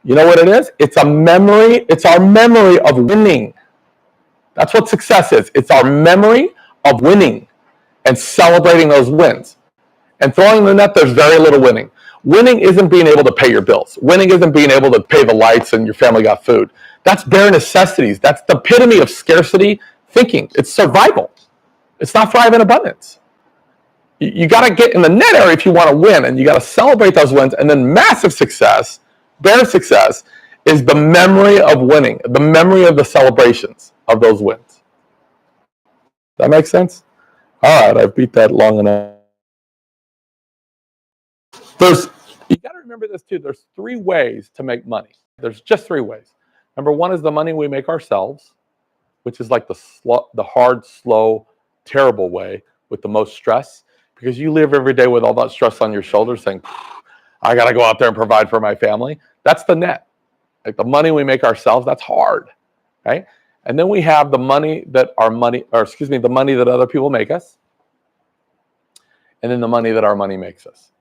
You know what it is? It's a memory. It's our memory of winning. That's what success is. It's our memory of winning and celebrating those wins. And throwing the net, there's very little winning. Winning isn't being able to pay your bills. Winning isn't being able to pay the lights and your family got food. That's bare necessities. That's the epitome of scarcity thinking. It's survival. It's not thrive in abundance. You got to get in the net area if you want to win, and you got to celebrate those wins. And then massive success, bare success, is the memory of winning, the memory of the celebrations of those wins. That makes sense? All right, I've beat that long enough. You got to remember this too. There's 3 ways to make money. There's just 3 ways. Number 1 is the money we make ourselves, which is like the hard, slow, terrible way with the most stress, because you live every day with all that stress on your shoulders saying, I got to go out there and provide for my family. That's the net. Like the money we make ourselves, that's hard, right? And then we have the money that the money that other people make us, and then the money that our money makes us.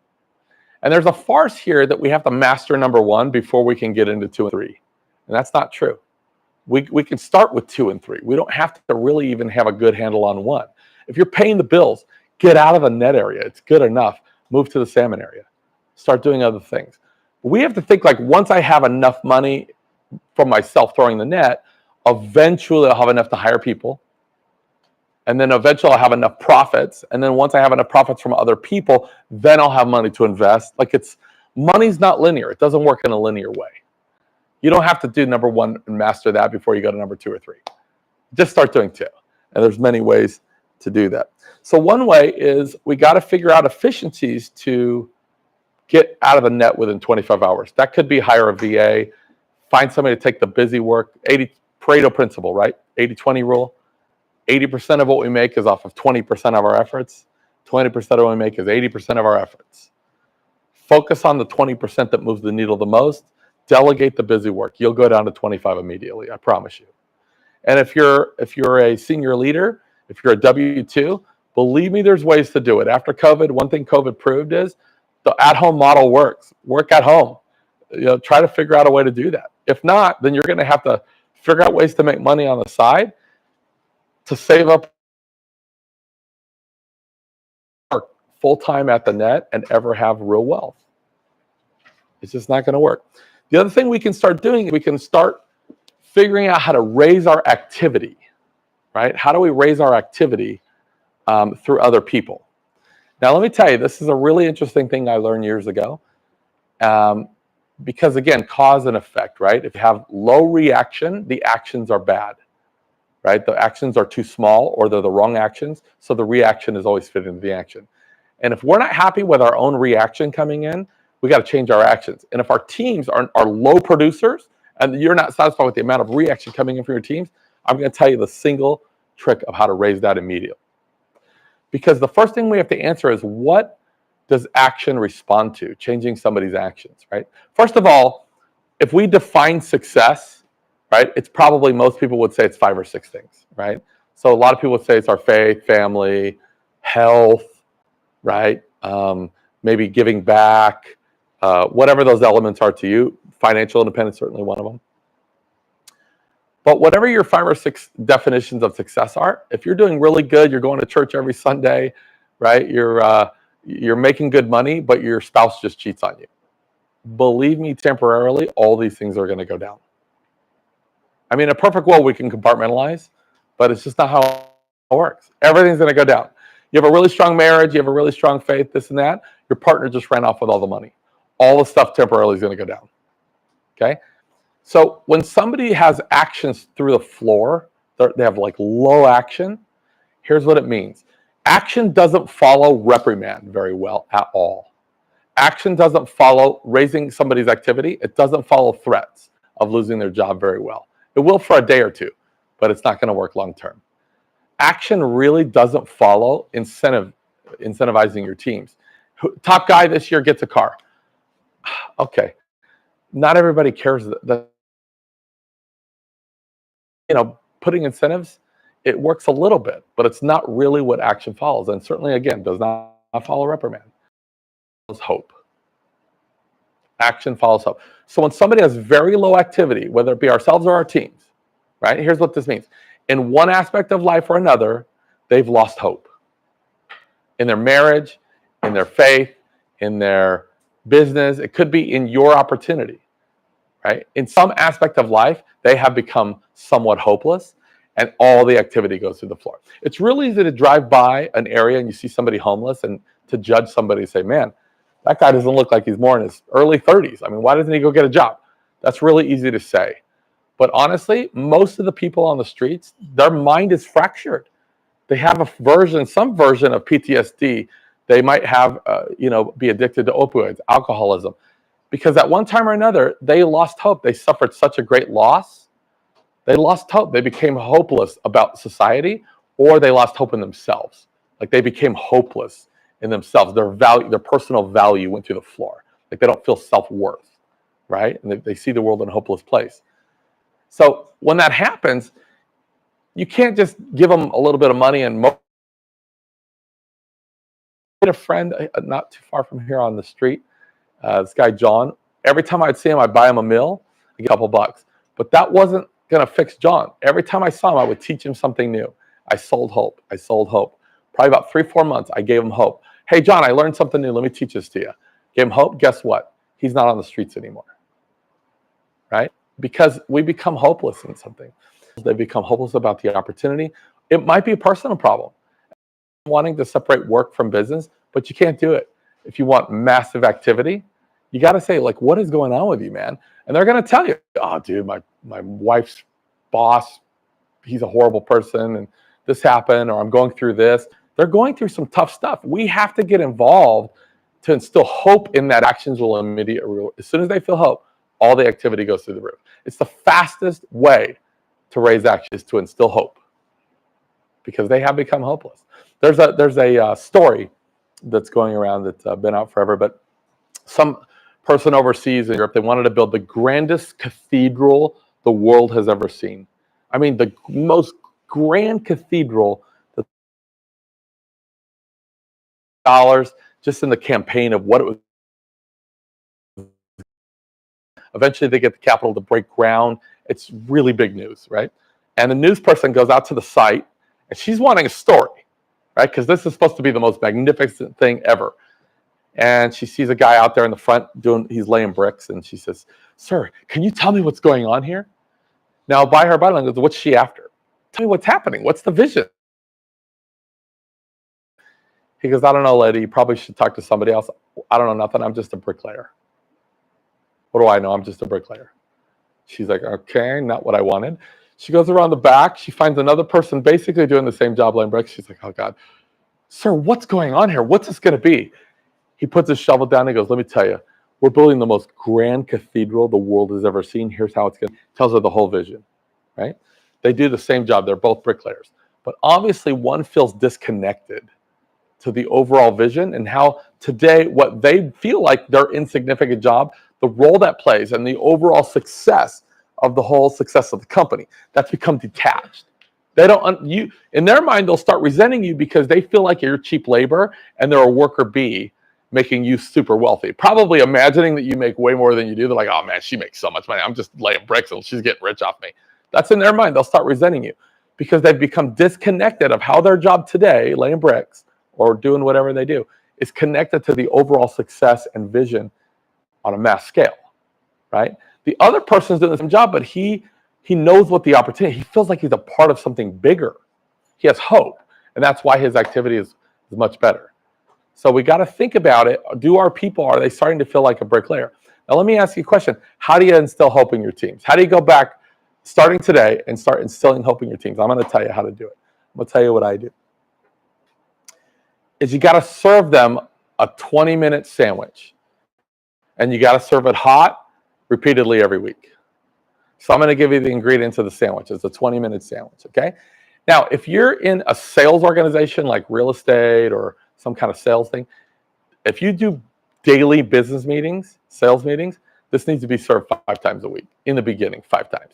And there's a farce here that we have to master number 1 before we can get into 2 and 3. And that's not true. We can start with 2 and 3. We don't have to really even have a good handle on 1. If you're paying the bills, get out of the net area. It's good enough. Move to the salmon area. Start doing other things. But we have to think like, once I have enough money from myself throwing the net, eventually I'll have enough to hire people. And then eventually I'll have enough profits. And then once I have enough profits from other people, then I'll have money to invest. Like money's not linear. It doesn't work in a linear way. You don't have to do number 1 and master that before you go to number 2 or 3. Just start doing 2. And there's many ways to do that. So one way is we got to figure out efficiencies to get out of the net within 25 hours. That could be hire a VA, find somebody to take the busy work, Pareto principle, right? 80-20 rule. 80% of what we make is off of 20% of our efforts. 20% of what we make is 80% of our efforts. Focus on the 20% that moves the needle the most. Delegate the busy work. You'll go down to 25 immediately, I promise you. And if you're a senior leader, if you're a W-2, believe me, there's ways to do it. After COVID, one thing COVID proved is the at-home model works. Work at home. Try to figure out a way to do that. If not, then you're going to have to figure out ways to make money on the side to save up full-time at the net and ever have real wealth. It's just not going to work. The other thing we can start doing is we can start figuring out how to raise our activity, right? How do we raise our activity through other people? Now, let me tell you, this is a really interesting thing I learned years ago. Because again, cause and effect, right? If you have low reaction, the actions are bad, right? The actions are too small or they're the wrong actions. So the reaction is always fitting into the action. And if we're not happy with our own reaction coming in, we got to change our actions. And if our teams are low producers and you're not satisfied with the amount of reaction coming in from your teams, I'm going to tell you the single trick of how to raise that immediately. Because the first thing we have to answer is, what does action respond to? Changing somebody's actions, right? First of all, if we define success, right, it's probably, most people would say it's 5 or 6 things, right? So a lot of people would say it's our faith, family, health, right? Maybe giving back, whatever those elements are to you. Financial independence, certainly one of them. But whatever your 5 or 6 definitions of success are, if you're doing really good, you're going to church every Sunday, right? You're making good money, but your spouse just cheats on you. Believe me, temporarily, all these things are going to go down. I mean, in a perfect world, we can compartmentalize, but it's just not how it works. Everything's going to go down. You have a really strong marriage, you have a really strong faith, this and that. Your partner just ran off with all the money. All the stuff temporarily is going to go down. Okay? So when somebody has actions through the floor, they have like low action, here's what it means. Action doesn't follow reprimand very well at all. Action doesn't follow raising somebody's activity. It doesn't follow threats of losing their job very well. It will for a day or two, but it's not going to work long term. Action really doesn't follow incentivizing your teams. Top guy this year gets a car. Okay. Not everybody cares that putting incentives, it works a little bit, but it's not really what action follows. And certainly, again, does not follow reprimand. It's hope. Action follows hope. So when somebody has very low activity, whether it be ourselves or our teams, right? Here's what this means. In one aspect of life or another, they've lost hope. In their marriage, in their faith, in their business, it could be in your opportunity, right? In some aspect of life, they have become somewhat hopeless and all the activity goes through the floor. It's really easy to drive by an area and you see somebody homeless and to judge somebody and say, man, that guy doesn't look like he's more in his early 30s. I mean, why doesn't he go get a job? That's really easy to say. But honestly, most of the people on the streets, their mind is fractured. They have some version of PTSD. They might have, be addicted to opioids, alcoholism, because at one time or another, they lost hope. They suffered such a great loss. They lost hope. They became hopeless about society, or they lost hope in themselves. Like they became hopeless in themselves. Their value, their personal value went through the floor. Like they don't feel self-worth, right? And they see the world in a hopeless place. So when that happens, you can't just give them a little bit of money and a friend not too far from here on the street, this guy John. Every time I'd see him, I'd buy him a meal, I get a couple bucks. But that wasn't going to fix John. Every time I saw him, I would teach him something new. I sold hope. I sold hope. Probably about 3-4 months, I gave him hope. Hey, John, I learned something new. Let me teach this to you. Gave him hope. Guess what? He's not on the streets anymore, right? Because we become hopeless in something. They become hopeless about the opportunity. It might be a personal problem, wanting to separate work from business, but you can't do it. If you want massive activity, you got to say, like, what is going on with you, man? And they're going to tell you, oh, dude, my wife's boss, he's a horrible person, and this happened, or I'm going through this. They're going through some tough stuff. We have to get involved to instill hope in that. Actions will immediately, as soon as they feel hope, all the activity goes through the roof. It's the fastest way to raise action is to instill hope, because they have become hopeless. There's a story that's going around that's been out forever, but some person overseas in Europe, they wanted to build the grandest cathedral the world has ever seen. I mean, the most grand cathedral, the dollars just in the campaign of what it was. Eventually they get the capital to break ground. It's really big news, right? And the news person goes out to the site and she's wanting a story, right? Because this is supposed to be the most magnificent thing ever. And she sees a guy out there in the front he's laying bricks, and she says, sir, can you tell me what's going on here? Now, by her body language, what's she after? Tell me what's happening. What's the vision? He goes, I don't know, lady. You probably should talk to somebody else. I don't know nothing. I'm just a bricklayer. What do I know? I'm just a bricklayer. She's like, okay, not what I wanted. She goes around the back. She finds another person basically doing the same job laying bricks. She's like, oh, God. Sir, what's going on here? What's this going to be? He puts his shovel down and he goes, let me tell you, we're building the most grand cathedral the world has ever seen. Here's how it's going to, tells her the whole vision, right? They do the same job. They're both bricklayers. But obviously one feels disconnected to the overall vision and how today what they feel like their insignificant job, the role that plays and the overall success of the whole success of the company, that's become detached. They don't, in their mind, they'll start resenting you because they feel like you're cheap labor and they're a worker bee, making you super wealthy. Probably imagining that you make way more than you do. They're like, oh man, she makes so much money. I'm just laying bricks and she's getting rich off me. That's in their mind. They'll start resenting you because they've become disconnected of how their job today, laying bricks or doing whatever they do, is connected to the overall success and vision on a mass scale, right? The other person's doing the same job, but he knows what the opportunity, he feels like he's a part of something bigger. He has hope, and that's why his activity is much better. So we got to think about it. Are they starting to feel like a bricklayer? Now, let me ask you a question. How do you instill hope in your teams? How do you go back starting today and start instilling hope in your teams? I'm going to tell you how to do it. I'm going to tell you what I do. Is you got to serve them a 20-minute sandwich. And you got to serve it hot repeatedly every week. So I'm going to give you the ingredients of the sandwich. It's a 20-minute sandwich, okay? Now, if you're in a sales organization like real estate or some kind of sales thing, if you do daily business meetings, sales meetings, this needs to be served 5 times a week in the beginning, 5 times.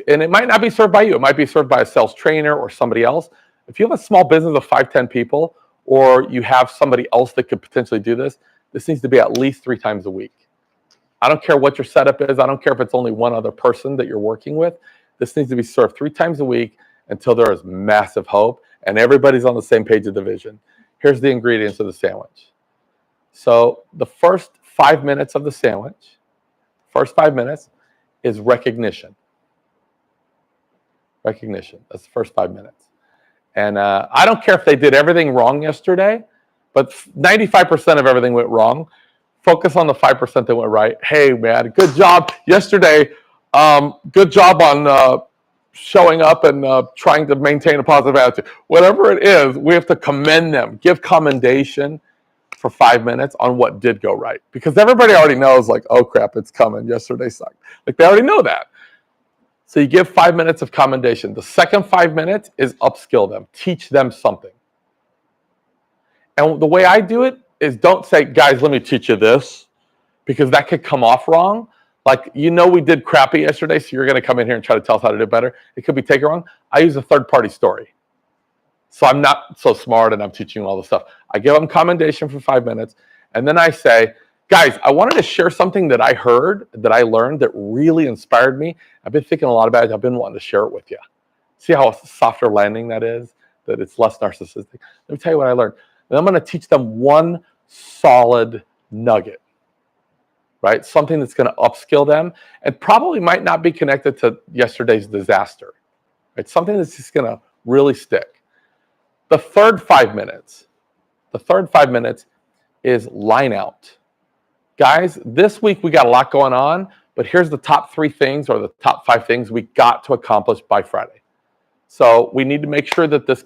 And it might not be served by you. It might be served by a sales trainer or somebody else. If you have a small business of 5, 10 people, or you have somebody else that could potentially do this, this needs to be at least 3 times a week. I don't care what your setup is. I don't care if it's only one other person that you're working with. This needs to be served 3 times a week until there is massive hope and everybody's on the same page of the vision. Here's the ingredients of the sandwich. So the first 5 minutes of the sandwich, first 5 minutes is recognition. Recognition. That's the first 5 minutes. And I don't care if they did everything wrong yesterday, but 95% of everything went wrong. Focus on the 5% that went right. Hey, man, good job yesterday. Good job on showing up and trying to maintain a positive attitude. Whatever it is, we have to commend them. Give commendation for 5 minutes on what did go right. Because everybody already knows, like, oh, crap, it's coming. Yesterday sucked. Like, they already know that. So you give 5 minutes of commendation. The second 5 minutes is upskill them. Teach them something. And the way I do it is don't say, guys, let me teach you this, because that could come off wrong. Like, we did crappy yesterday, so you're going to come in here and try to tell us how to do better. It could be taken wrong. I use a third-party story. So I'm not so smart and I'm teaching you all this stuff. I give them commendation for 5 minutes, and then I say, guys, I wanted to share something that I heard, that I learned, that really inspired me. I've been thinking a lot about it. I've been wanting to share it with you. See how softer landing that is? That it's less narcissistic. Let me tell you what I learned. And I'm going to teach them one solid nugget, right? Something that's going to upskill them and probably might not be connected to yesterday's disaster. Right? Something that's just going to really stick. The third 5 minutes is line out. Guys, this week we got a lot going on, but here's the top 3 things or the top 5 things we got to accomplish by Friday. So we need to make sure that this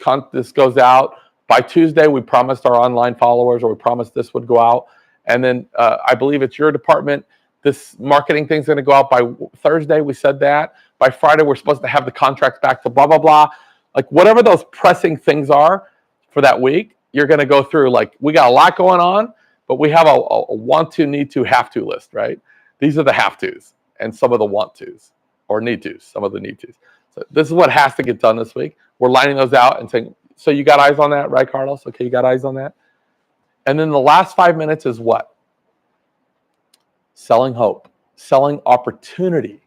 goes out by Tuesday. We promised our online followers, or we promised this would go out. And then I believe it's your department. This marketing thing's going to go out by Thursday. We said that. By Friday, we're supposed to have the contracts back to blah, blah, blah. Like, whatever those pressing things are for that week, you're going to go through. Like, we got a lot going on, but we have a want to, need to, have to list, right? These are the have tos and some of the want tos, or need tos, some of the need tos. So this is what has to get done this week. We're lining those out and saying, so you got eyes on that, right, Carlos? Okay, you got eyes on that? And then the last 5 minutes is what? Selling hope, selling opportunity.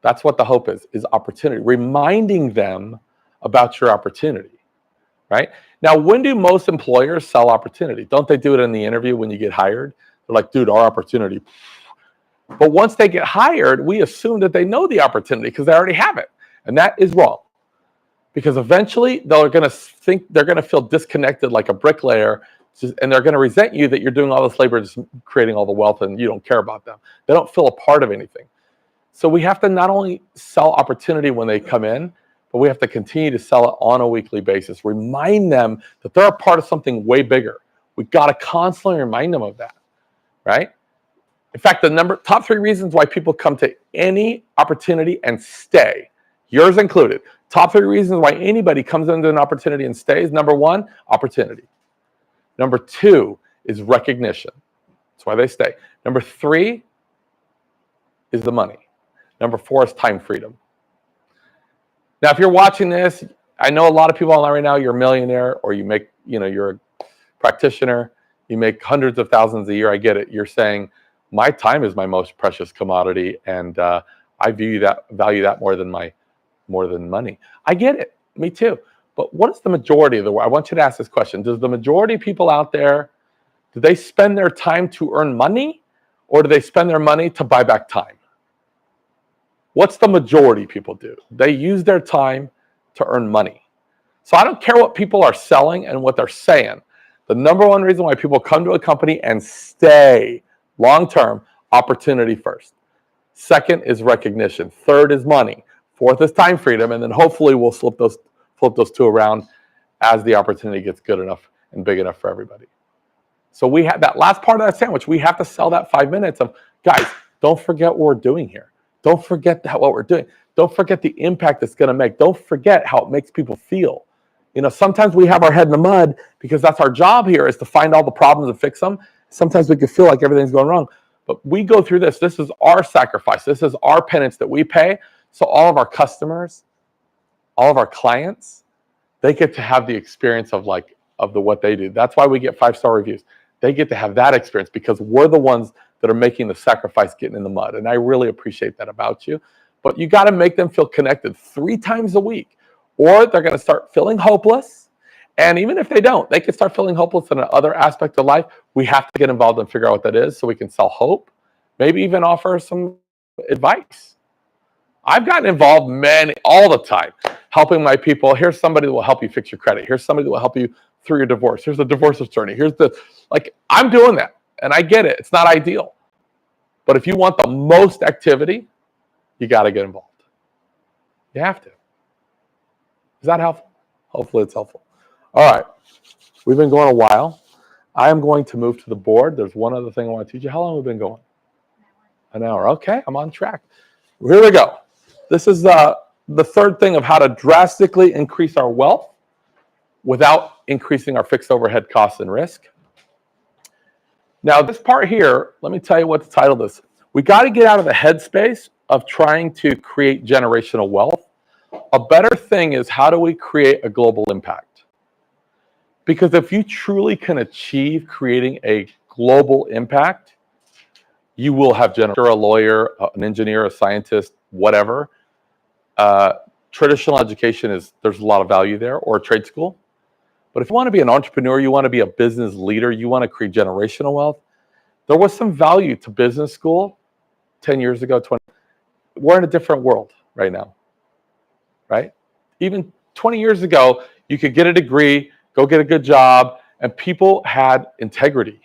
That's what the hope is opportunity. Reminding them about your opportunity, right? Now, when do most employers sell opportunity? Don't they do it in the interview when you get hired? They're like, dude, our opportunity. But once they get hired, we assume that they know the opportunity because they already have it. And that is wrong. Because eventually they're going to think, they're going to feel disconnected like a bricklayer, and they're going to resent you that you're doing all this labor, just creating all the wealth, and you don't care about them. They don't feel a part of anything. So we have to not only sell opportunity when they come in, but we have to continue to sell it on a weekly basis. Remind them that they're a part of something way bigger. We've got to constantly remind them of that, right? In fact, the top 3 reasons why people come to any opportunity and stay, yours included. Top 3 reasons why anybody comes into an opportunity and stays. Number 1, opportunity. Number 2 is recognition. That's why they stay. Number 3 is the money. Number 4 is time freedom. Now, if you're watching this, I know a lot of people online right now, you're a millionaire, or you make, you're a practitioner, you make hundreds of thousands a year. I get it. You're saying, my time is my most precious commodity, and I value that more than money. I get it. Me too. But what is the majority of the world? I want you to ask this question. Does the majority of people out there, do they spend their time to earn money, or do they spend their money to buy back time? What's the majority of people do? They use their time to earn money. So I don't care what people are selling and what they're saying. The number 1 reason why people come to a company and stay long-term, opportunity first. Second is recognition. Third is money. Fourth is time freedom. And then hopefully we'll flip those 2 around as the opportunity gets good enough and big enough for everybody. So we have that last part of that sandwich. We have to sell that 5 minutes of, guys, don't forget what we're doing here. Don't forget what we're doing. Don't forget the impact it's going to make. Don't forget how it makes people feel. Sometimes we have our head in the mud because that's our job here, is to find all the problems and fix them. Sometimes we can feel like everything's going wrong. But we go through this. This is our sacrifice. This is our penance that we pay. So all of our customers, all of our clients, they get to have the experience of what they do. That's why we get 5-star reviews. They get to have that experience because we're the ones that are making the sacrifice getting in the mud. And I really appreciate that about you. But you got to make them feel connected 3 times a week, or they're going to start feeling hopeless. And even if they don't, they can start feeling hopeless in another aspect of life. We have to get involved and figure out what that is so we can sell hope, maybe even offer some advice. I've gotten involved all the time, helping my people. Here's somebody that will help you fix your credit. Here's somebody that will help you through your divorce. Here's the divorce attorney. I'm doing that. And I get it. It's not ideal. But if you want the most activity, you got to get involved. You have to. Is that helpful? Hopefully it's helpful. All right. We've been going a while. I am going to move to the board. There's one other thing I want to teach you. How long have we been going? An hour. Okay. I'm on track. Here we go. This is the third thing of how to drastically increase our wealth without increasing our fixed overhead costs and risk. Now, this part here, let me tell you what the title is. We got to get out of the headspace of trying to create generational wealth. A better thing is, how do we create a global impact? Because if you truly can achieve creating a global impact, you will have a lawyer, an engineer, a scientist, whatever. Traditional education there's a lot of value there, or a trade school. But if you want to be an entrepreneur, you want to be a business leader, you want to create generational wealth, there was some value to business school 10 years ago, 20. We're in a different world right now, right? Even 20 years ago, you could get a degree, go get a good job, and people had integrity,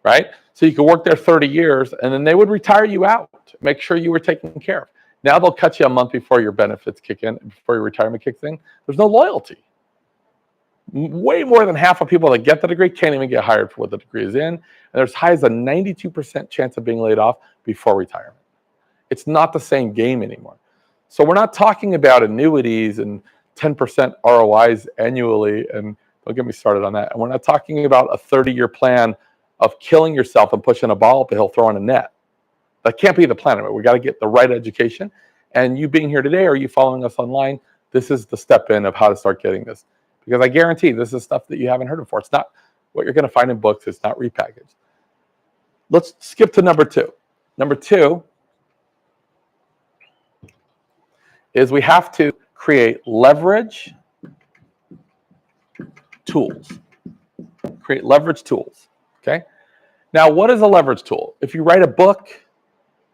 right? So you could work there 30 years, and then they would retire you out, make sure you were taken care of. Now they'll cut you a month before your benefits kick in, before your retirement kicks in. There's no loyalty. Way more than half of people that get the degree can't even get hired for what the degree is in. And there's as high as a 92% chance of being laid off before retirement. It's not the same game anymore. So we're not talking about annuities and 10% ROIs annually, and don't get me started on that. And we're not talking about a 30-year plan of killing yourself and pushing a ball up a hill, throwing a net. That can't be the plan. We got to get the right education. And you being here today, or you following us online, this is the step in of how to start getting this. Because I guarantee this is stuff that you haven't heard before. It's not what you're going to find in books. It's not repackaged. Let's skip to number 2. Number 2 is we have to create leverage tools. Create leverage tools. Okay. Now, what is a leverage tool? If you write a book,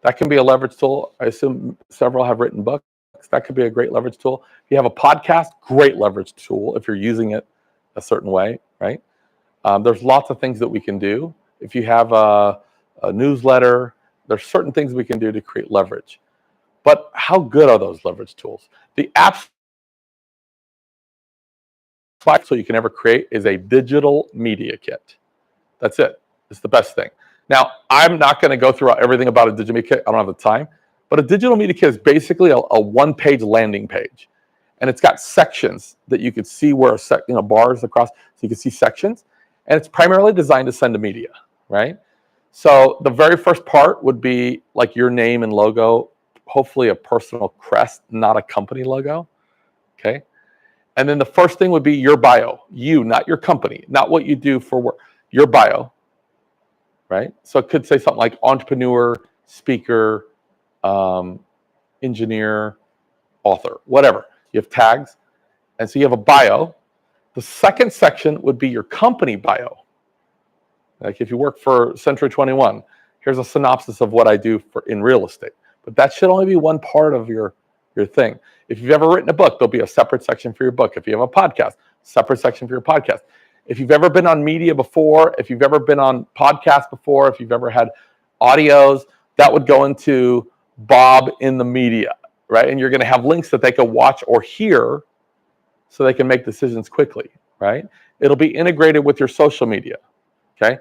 that can be a leverage tool. I assume several have written books. That could be a great leverage tool. If you have a podcast, great leverage tool if you're using it a certain way, right? There's lots of things that we can do. If you have a newsletter, there's certain things we can do to create leverage. But how good are those leverage tools? The apps so you can ever create is a digital media kit. That's it. It's the best thing. Now, I'm not going to go through everything about a digital media kit. I don't have the time. But a digital media kit is basically a one-page landing page. And it's got sections that you could see where bars across, so you can see sections. And it's primarily designed to send to media, right? So the very first part would be like your name and logo, hopefully a personal crest, not a company logo, okay? And then the first thing would be your bio. You, not your company, not what you do for work. Your bio, right? So it could say something like entrepreneur, speaker, engineer, author, whatever. You have tags. And so you have a bio. The second section would be your company bio. Like if you work for Century 21, here's a synopsis of what I do in real estate. But that should only be one part of your thing. If you've ever written a book, there'll be a separate section for your book. If you have a podcast, separate section for your podcast. If you've ever been on media before, if you've ever been on podcasts before, if you've ever had audios, that would go into Bob in the media, right? And you're going to have links that they can watch or hear so they can make decisions quickly, right? It'll be integrated with your social media, okay?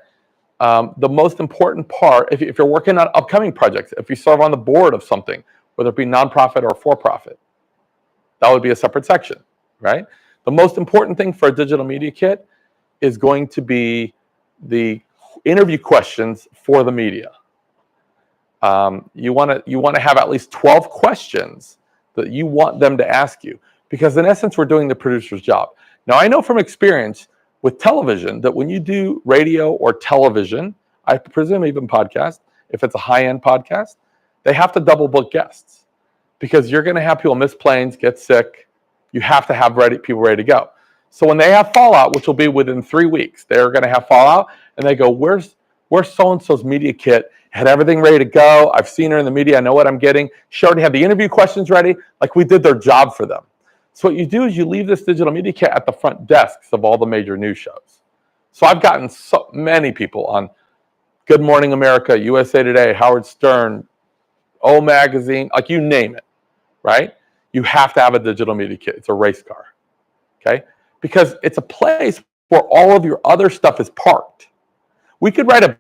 The most important part, if you're working on upcoming projects, if you serve on the board of something, whether it be nonprofit or for-profit, that would be a separate section, right? The most important thing for a digital media kit is going to be the interview questions for the media. You want to have at least 12 questions that you want them to ask you, because in essence, we're doing the producer's job. Now, I know from experience with television that when you do radio or television, I presume even podcast, if it's a high-end podcast, they have to double book guests because you're going to have people miss planes, get sick. You have to have people ready to go. So when they have fallout, which will be within 3 weeks, they're going to have fallout, and they go, where's so-and-so's media kit? Had everything ready to go. I've seen her in the media. I know what I'm getting. She already had the interview questions ready. Like we did their job for them. So what you do is you leave this digital media kit at the front desks of all the major news shows. So I've gotten so many people on Good Morning America, USA Today, Howard Stern, O Magazine, like you name it, right? You have to have a digital media kit. It's a race car, okay? Because it's a place where all of your other stuff is parked. We could write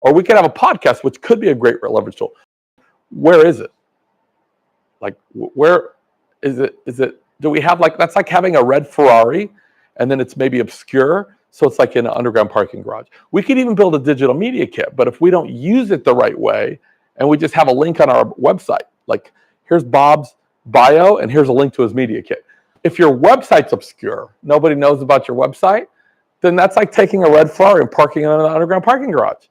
or we could have a podcast, which could be a great leverage tool. Where is it? Like, where is it? Do we have that's like having a red Ferrari and then it's maybe obscure. So it's like in an underground parking garage. We could even build a digital media kit, but if we don't use it the right way and we just have a link on our website, like here's Bob's bio and here's a link to his media kit. If your website's obscure, nobody knows about your website, then that's like taking a red Ferrari and parking it in an underground parking garage.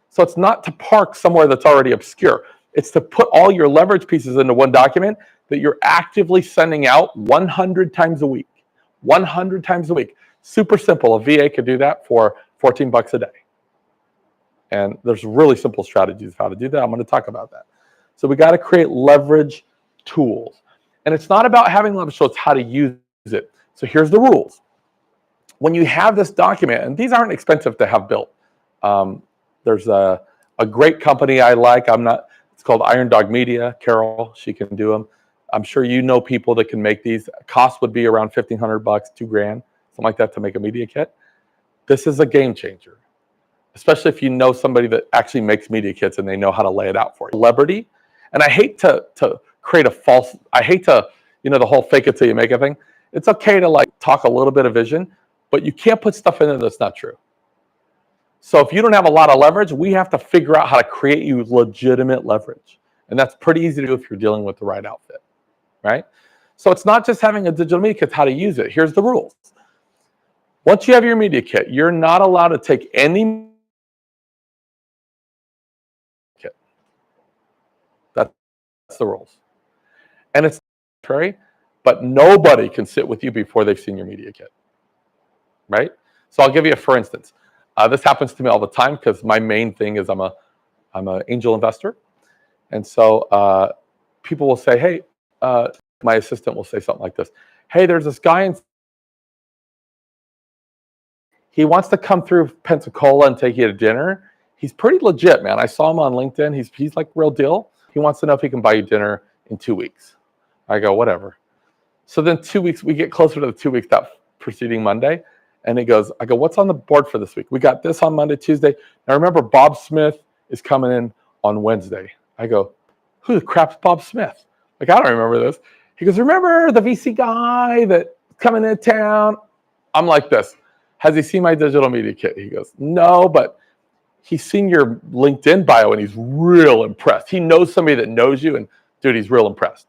So it's not to park somewhere that's already obscure. It's to put all your leverage pieces into one document that you're actively sending out 100 times a week. 100 times a week. Super simple. A VA could do that for $14 a day. And there's really simple strategies of how to do that. I'm going to talk about that. So we got to create leverage tools. And it's not about having leverage tools, it's how to use it. So here's the rules. When you have this document, and these aren't expensive to have built. There's a great company I like. It's called Iron Dog Media. Carol, she can do them. I'm sure you know people that can make these. Cost would be around $1,500, $2,000, something like that to make a media kit. This is a game changer, especially if you know somebody that actually makes media kits and they know how to lay it out for you. Celebrity, and I hate to create the whole fake it till you make it thing. It's okay to talk a little bit of vision, but you can't put stuff in there that's not true. So if you don't have a lot of leverage, we have to figure out how to create you legitimate leverage. And that's pretty easy to do if you're dealing with the right outfit, right? So it's not just having a digital media kit, it's how to use it. Here's the rules. Once you have your media kit, you're not allowed to take any kit. That's the rules. And it's arbitrary, but nobody can sit with you before they've seen your media kit, right? So I'll give you for instance. This happens to me all the time because my main thing is I'm an angel investor. And so people will say, hey, my assistant will say something like this. Hey, there's this guy he wants to come through Pensacola and take you to dinner. He's pretty legit, man. I saw him on LinkedIn. He's like real deal. He wants to know if he can buy you dinner in 2 weeks. I go, whatever. So then 2 weeks, we get closer to the 2 weeks that preceding Monday. And he goes, I go, what's on the board for this week? We got this on Monday, Tuesday. Now remember, Bob Smith is coming in on Wednesday. I go, who the crap's Bob Smith? I don't remember this. He goes, remember the VC guy that coming into town? I'm like this. Has he seen my digital media kit? He goes, no, but he's seen your LinkedIn bio and he's real impressed. He knows somebody that knows you and dude, he's real impressed.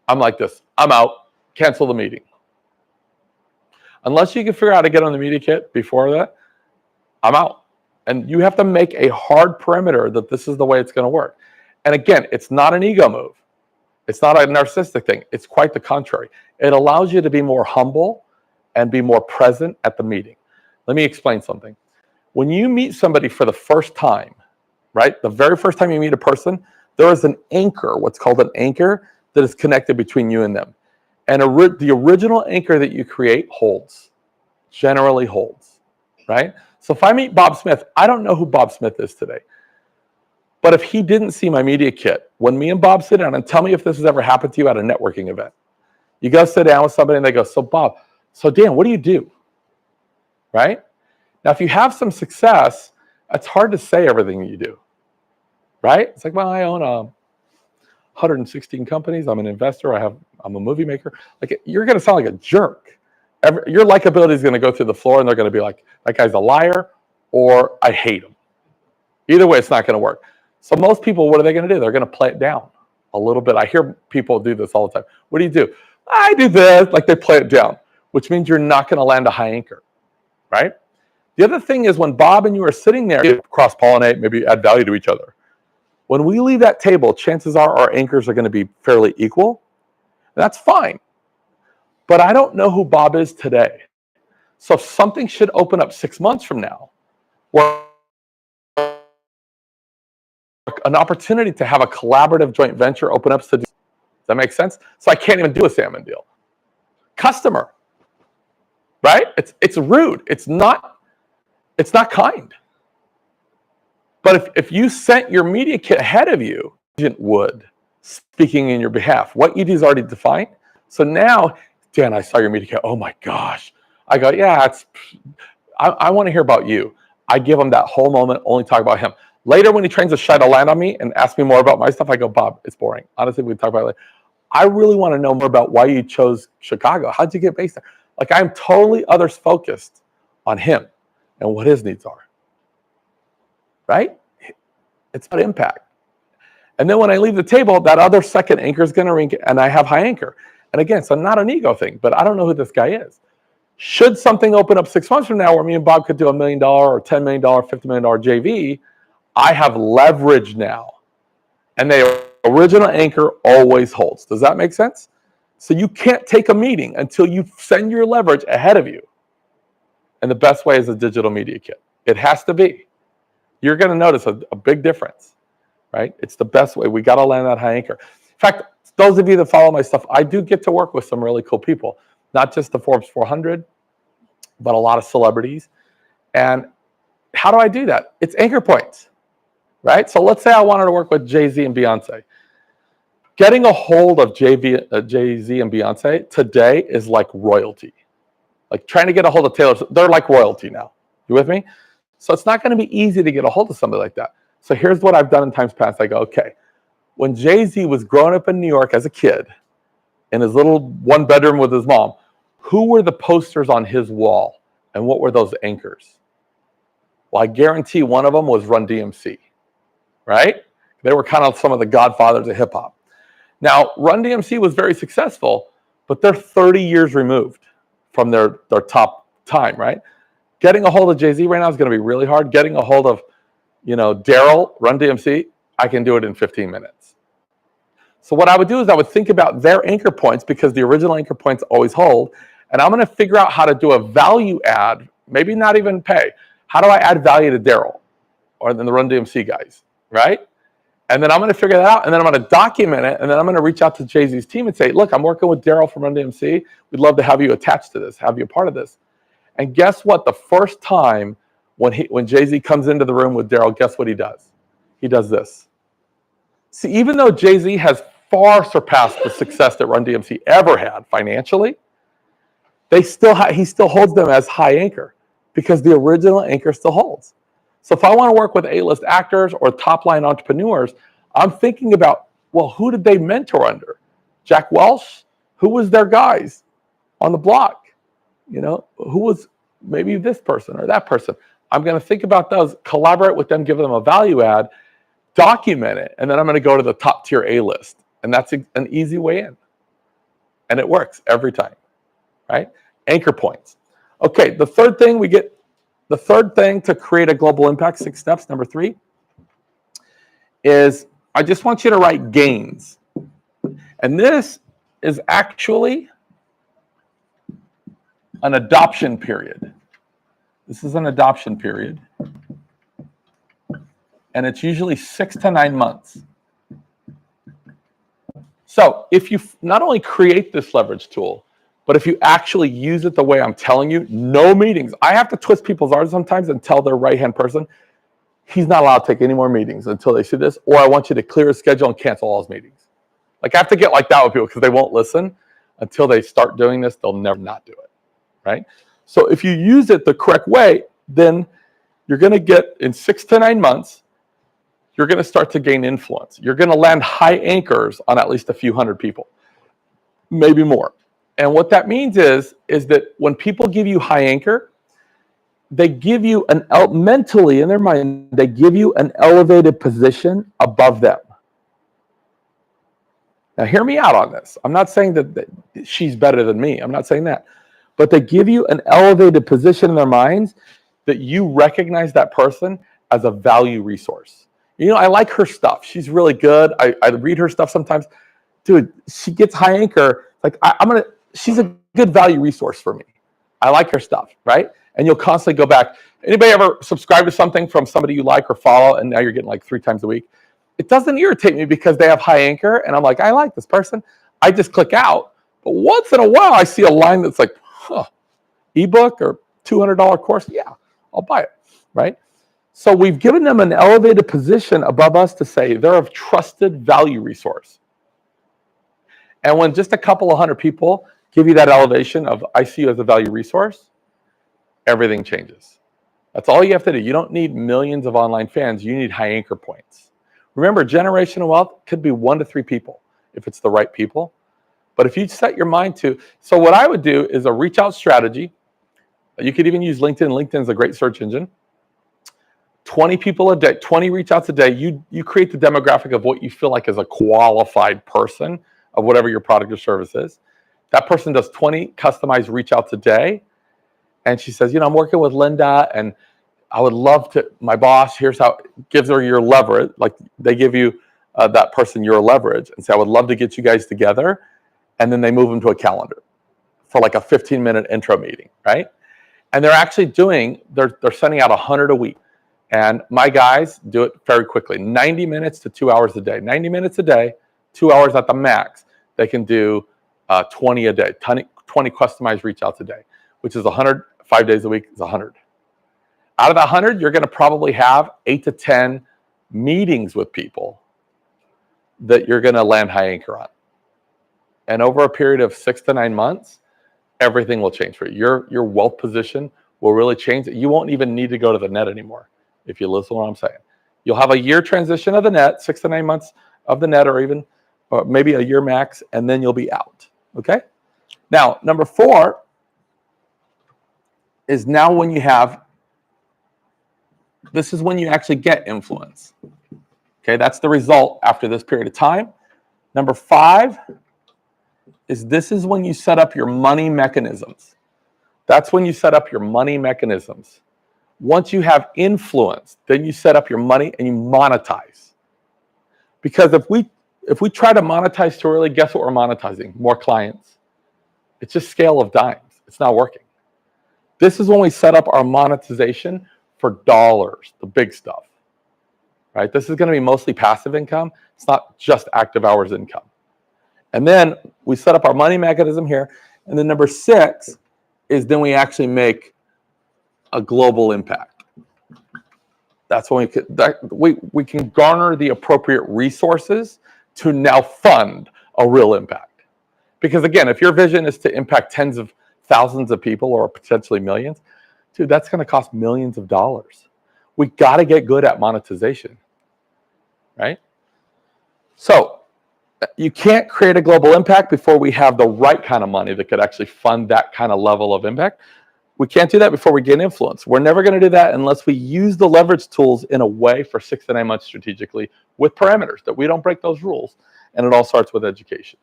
I'm like this. I'm out. Cancel the meeting. Unless you can figure out how to get on the media kit before that, I'm out. And you have to make a hard perimeter that this is the way it's going to work. And again, it's not an ego move. It's not a narcissistic thing. It's quite the contrary. It allows you to be more humble and be more present at the meeting. Let me explain something. When you meet somebody for the first time, right, the very first time you meet a person, there is an anchor, what's called an anchor, that is connected between you and them. And the original anchor that you create generally holds, right? So if I meet Bob Smith, I don't know who Bob Smith is today. But if he didn't see my media kit, when me and Bob sit down and tell me if this has ever happened to you at a networking event, you go sit down with somebody and they go, so Dan, what do you do? Right? Now, if you have some success, it's hard to say everything that you do, right? It's like, well, I own 116 companies. I'm an investor. I'm a movie maker. You're going to sound like a jerk. Your likability is going to go through the floor and they're going to be like, that guy's a liar or I hate him. Either way, it's not going to work. So most people, what are they going to do? They're going to play it down a little bit. I hear people do this all the time. What do you do? I do this. They play it down, which means you're not going to land a high anchor, right? The other thing is when Bob and you are sitting there, cross-pollinate, maybe add value to each other. When we leave that table, chances are our anchors are going to be fairly equal. That's fine. But I don't know who Bob is today. So something should open up 6 months from now, where an opportunity to have a collaborative joint venture open up. Does that make sense? So I can't even do a salmon deal. Customer, right? It's rude. It's not kind. But if you sent your media kit ahead of you, agent would, speaking in your behalf. What you do is already defined. So now, Dan, I saw your media kit. Oh my gosh. I go, yeah, I want to hear about you. I give him that whole moment, only talk about him. Later, when he trains a shy to land on me and asks me more about my stuff, I go, Bob, it's boring. Honestly, we can talk about it later. I really want to know more about why you chose Chicago. How'd you get based there? Like, I'm totally others focused on him and what his needs are. Right? It's about impact. And then when I leave the table, that other second anchor is going to ring, and I have high anchor. And again, so not an ego thing, but I don't know who this guy is. Should something open up 6 months from now where me and Bob could do $1 million or $10 million, $50 million JV, I have leverage now. And the original anchor always holds. Does that make sense? So you can't take a meeting until you send your leverage ahead of you. And the best way is a digital media kit. It has to be. You're going to notice a big difference, right? It's the best way. We got to land that high anchor. In fact, those of you that follow my stuff, I do get to work with some really cool people, not just the Forbes 400, but a lot of celebrities. And how do I do that? It's anchor points, right? So let's say I wanted to work with Jay-Z and Beyonce. Getting a hold of Jay-Z and Beyonce today is like royalty. Like trying to get a hold of Taylor, they're like royalty now. You with me? So it's not going to be easy to get a hold of somebody like that. So here's what I've done in times past. I go, okay, when Jay-Z was growing up in New York as a kid, in his little one bedroom with his mom, who were the posters on his wall? And what were those anchors? Well, I guarantee one of them was Run DMC, right? They were kind of some of the godfathers of hip hop. Now, Run DMC was very successful, but they're 30 years removed from their top time, right? Getting a hold of Jay-Z right now is going to be really hard. Getting a hold of, Daryl, Run DMC, I can do it in 15 minutes. So what I would do is I would think about their anchor points because the original anchor points always hold. And I'm going to figure out how to do a value add, maybe not even pay. How do I add value to Daryl or then the Run DMC guys, right? And then I'm going to figure that out. And then I'm going to document it. And then I'm going to reach out to Jay-Z's team and say, look, I'm working with Daryl from Run DMC. We'd love to have you attached to this, have you a part of this. And guess what? The first time when Jay-Z comes into the room with Daryl, guess what he does? He does this. See, even though Jay-Z has far surpassed the success that Run DMC ever had financially, he still holds them as high anchor because the original anchor still holds. So if I want to work with A-list actors or top-line entrepreneurs, I'm thinking about, well, who did they mentor under? Jack Welch? Who was their guys on the block? Who was maybe this person or that person? I'm going to think about those, collaborate with them, give them a value add, document it, and then I'm going to go to the top tier A-list. And that's an easy way in. And it works every time, right? Anchor points. Okay, the third thing to create a global impact, 6 steps, number 3, is I just want you to write gains. And this is actually an adoption period. This is an adoption period. And it's usually 6 to 9 months. So if you not only create this leverage tool, but if you actually use it the way I'm telling you, no meetings. I have to twist people's arms sometimes and tell their right-hand person, he's not allowed to take any more meetings until they see this, or I want you to clear his schedule and cancel all his meetings. Like I have to get like that with people because they won't listen until they start doing this. They'll never not do it, right? So if you use it the correct way, then you're going to get in 6 to 9 months, you're going to start to gain influence. You're going to land high anchors on at least a few hundred people, maybe more. And what that means is that when people give you high anchor, they give you mentally in their mind, they give you an elevated position above them. Now, hear me out on this. I'm not saying that she's better than me. I'm not saying that. But they give you an elevated position in their minds. that you recognize that person as a value resource. You know, I like her stuff. She's really good. I read her stuff sometimes. Dude, she gets high anchor. Like she's a good value resource for me. I like her stuff, right? And you'll constantly go back. Anybody ever subscribe to something from somebody you like or follow, and now you're getting like 3 times a week? It doesn't irritate me because they have high anchor, and I'm like, I like this person. I just click out. But once in a while, I see a line that's like, ebook or $200 course. Yeah, I'll buy it, right? So we've given them an elevated position above us to say they're a trusted value resource. And when just a couple of hundred people give you that elevation of I see you as a value resource, everything changes. That's all you have to do. You don't need millions of online fans. You need high anchor points. Remember, generational wealth could be 1 to 3 people if it's the right people. But if you set your mind to, so what I would do is a reach out strategy. You could even use LinkedIn. LinkedIn is a great search engine. 20 people a day, 20 reach outs a day. You create the demographic of what you feel like is a qualified person of whatever your product or service is. That person does 20 customized reach outs a day. And she says, I'm working with Linda and I would love to, my boss, here's how, gives her your leverage. Like they give you that person your leverage and say, I would love to get you guys together. And then they move them to a calendar for like a 15-minute intro meeting, right? And they're actually they're sending out 100 a week. And my guys do it very quickly, 90 minutes to 2 hours a day. 90 minutes a day, 2 hours at the max. They can do 20 a day, 20 customized reach outs a day, which is 100, 5 days a week is 100. Out of the 100, you're going to probably have 8 to 10 meetings with people that you're going to land high anchor on. And over a period of 6 to 9 months, everything will change for you. Your wealth position will really change. You won't even need to go to the net anymore, if you listen to what I'm saying. You'll have a year transition of the net, 6 to 9 months of the net, or maybe a year max, and then you'll be out. Okay? Now, number 4 is now when you have, this is when you actually get influence. Okay, that's the result after this period of time. Number 5 is this is when you set up your money mechanisms. That's when you set up your money mechanisms. Once you have influence, then you set up your money and you monetize. Because if we try to monetize too early, guess what we're monetizing? More clients. It's just scale of dimes. It's not working. This is when we set up our monetization for dollars, the big stuff. Right? This is going to be mostly passive income. It's not just active hours income. And then we set up our money mechanism here. And then number 6 is then we actually make a global impact. That's when we can garner the appropriate resources to now fund a real impact. Because again, if your vision is to impact tens of thousands of people or potentially millions, dude, that's going to cost millions of dollars. We got to get good at monetization, right? So you can't create a global impact before we have the right kind of money that could actually fund that kind of level of impact. We can't do that before we gain influence. We're never going to do that unless we use the leverage tools in a way for 6 to 9 months strategically with parameters that we don't break those rules. And it all starts with education.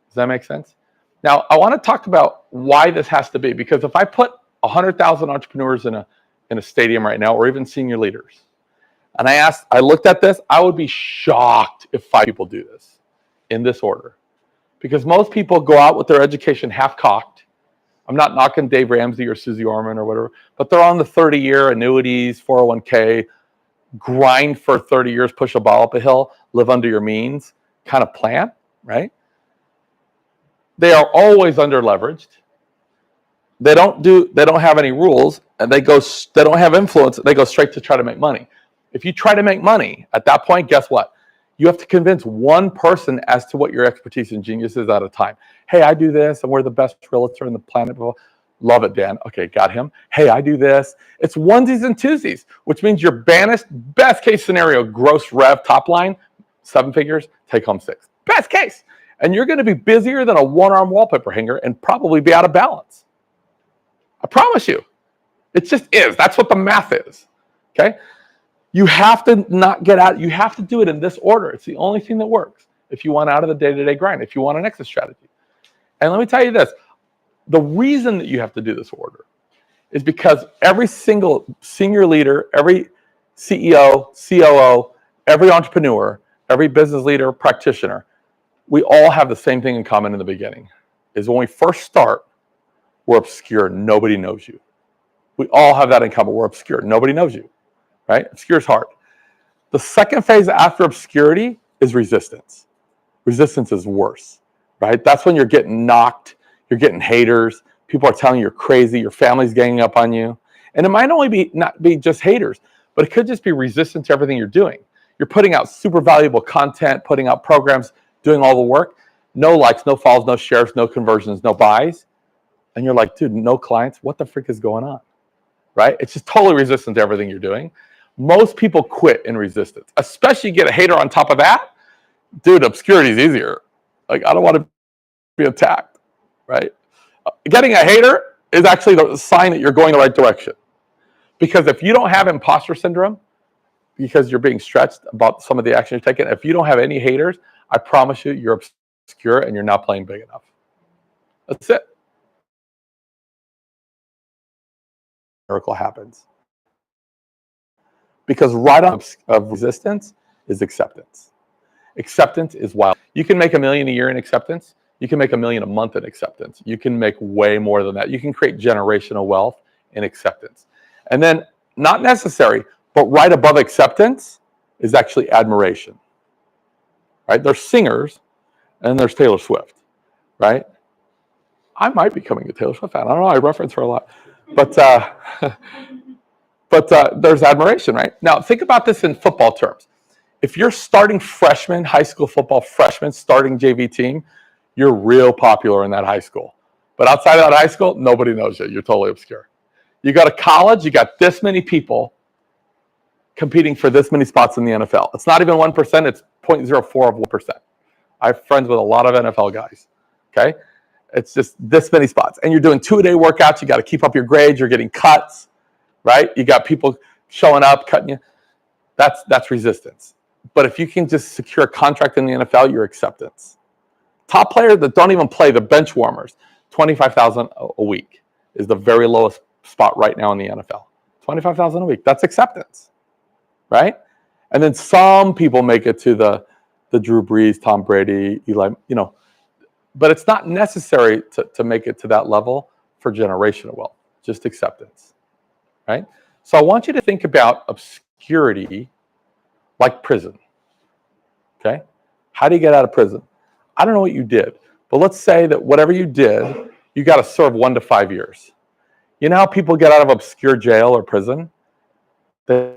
Does that make sense? Now, I want to talk about why this has to be, because if I put 100,000 entrepreneurs in a stadium right now, or even senior leaders, and I looked at this, I would be shocked if 5 people do this in this order. Because most people go out with their education half-cocked. I'm not knocking Dave Ramsey or Susie Orman or whatever, but they're on the 30-year annuities, 401k, grind for 30 years, push a ball up a hill, live under your means kind of plan, right? They are always under leveraged. They don't have any rules, and they don't have influence. They go straight to try to make money. If you try to make money at that point, guess what? You have to convince one person as to what your expertise and genius is at a time. Hey, I do this, and we're the best realtor in the planet. Love it, Dan. Okay, got him. Hey, I do this. It's onesies and twosies, which means your best case scenario, gross rev top line, 7 figures, take home 6. Best case. And you're going to be busier than a one-arm wallpaper hanger and probably be out of balance. I promise you. It just is. That's what the math is. Okay? You have to not get out. You have to do it in this order. It's the only thing that works if you want out of the day-to-day grind, if you want an exit strategy. And let me tell you this. The reason that you have to do this order is because every single senior leader, every CEO, COO, every entrepreneur, every business leader, practitioner, we all have the same thing in common in the beginning, is when we first start, we're obscure. Nobody knows you. We all have that in common. We're obscure. Nobody knows you, right? Obscure is hard. The second phase after obscurity is resistance. Resistance is worse, right? That's when you're getting knocked, you're getting haters, people are telling you you're crazy, your family's ganging up on you. And it might only not be just haters, but it could just be resistance to everything you're doing. You're putting out super valuable content, putting out programs, doing all the work, no likes, no follows, no shares, no conversions, no buys. And you're like, dude, no clients, what the frick is going on, right? It's just totally resistant to everything you're doing. Most people quit in resistance, especially get a hater on top of that. Dude, obscurity is easier. Like, I don't want to be attacked, right? Getting a hater is actually the sign that you're going the right direction. Because if you don't have imposter syndrome, because you're being stretched about some of the action you're taking, if you don't have any haters, I promise you, you're obscure and you're not playing big enough. That's it. Miracle happens. Because right on of resistance is acceptance. Acceptance is wild. You can make $1 million a year in acceptance. You can make $1 million a month in acceptance. You can make way more than that. You can create generational wealth in acceptance. And then, not necessary, but right above acceptance is actually admiration. Right? There's singers, and there's Taylor Swift. Right? I might be becoming a Taylor Swift fan. I don't know. I reference her a lot, but there's admiration. Right? Now, think about this in football terms. If you're starting freshman, high school football freshman, starting JV team, you're real popular in that high school. But outside of that high school, nobody knows you. You're totally obscure. You go to college, you got this many people competing for this many spots in the NFL. It's not even 1%, it's 0.04 of 1%. I have friends with a lot of NFL guys, okay? It's just this many spots. And you're doing 2-a-day workouts, you got to keep up your grades, you're getting cuts, right? You got people showing up, cutting you. That's resistance. But if you can just secure a contract in the NFL, your acceptance. Top players that don't even play, the bench warmers, $25,000 a week is the very lowest spot right now in the NFL. $25,000 a week. That's acceptance, right? And then some people make it to the Drew Brees, Tom Brady, Eli, but it's not necessary to make it to that level for generational wealth, just acceptance, right? So I want you to think about obscurity like prison, okay? How do you get out of prison? I don't know what you did, but let's say that whatever you did, you got to serve 1 to 5 years. You know how people get out of obscure jail or prison? So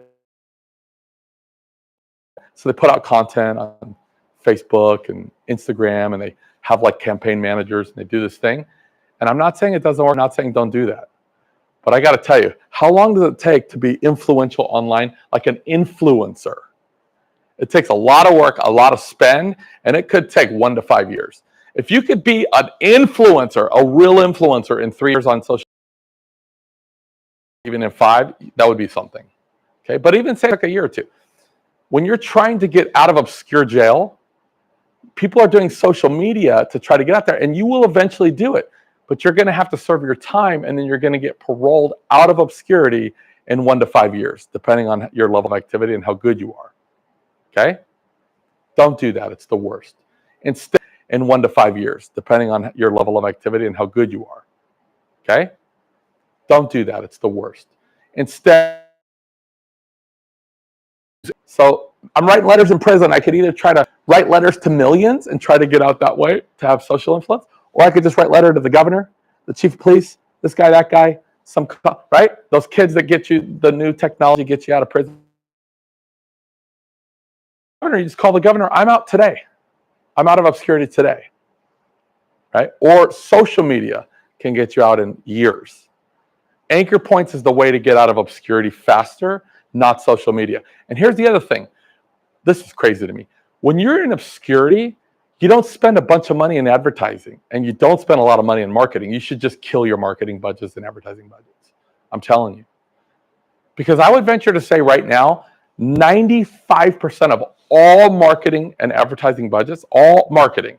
they put out content on Facebook and Instagram, and they have like campaign managers, and they do this thing. And I'm not saying it doesn't work. I'm not saying don't do that. But I got to tell you, how long does it take to be influential online, like an influencer? It takes a lot of work, a lot of spend, and it could take 1 to 5 years. If you could be an influencer, a real influencer in 3 years on social, even in 5, that would be something. Okay, but even say like a year or 2. When you're trying to get out of obscure jail, people are doing social media to try to get out there, and you will eventually do it. But you're going to have to serve your time, and then you're going to get paroled out of obscurity in 1 to 5 years, depending on your level of activity and how good you are. Okay? Don't do that. It's the worst. Instead, in 1 to 5 years, depending on your level of activity and how good you are. Okay? Don't do that. It's the worst. Instead, so I'm writing letters in prison. I could either try to write letters to millions and try to get out that way to have social influence, or I could just write letter to the governor, the chief of police, this guy, that guy, right? Those kids that get you the new technology, get you out of prison. You just call the governor, I'm out today. I'm out of obscurity today, right? Or social media can get you out in years. Anchor points is the way to get out of obscurity faster, not social media. And here's the other thing. This is crazy to me. When you're in obscurity, you don't spend a bunch of money in advertising, and you don't spend a lot of money in marketing. You should just kill your marketing budgets and advertising budgets. I'm telling you. Because I would venture to say right now, 95% of all marketing and advertising budgets, all marketing,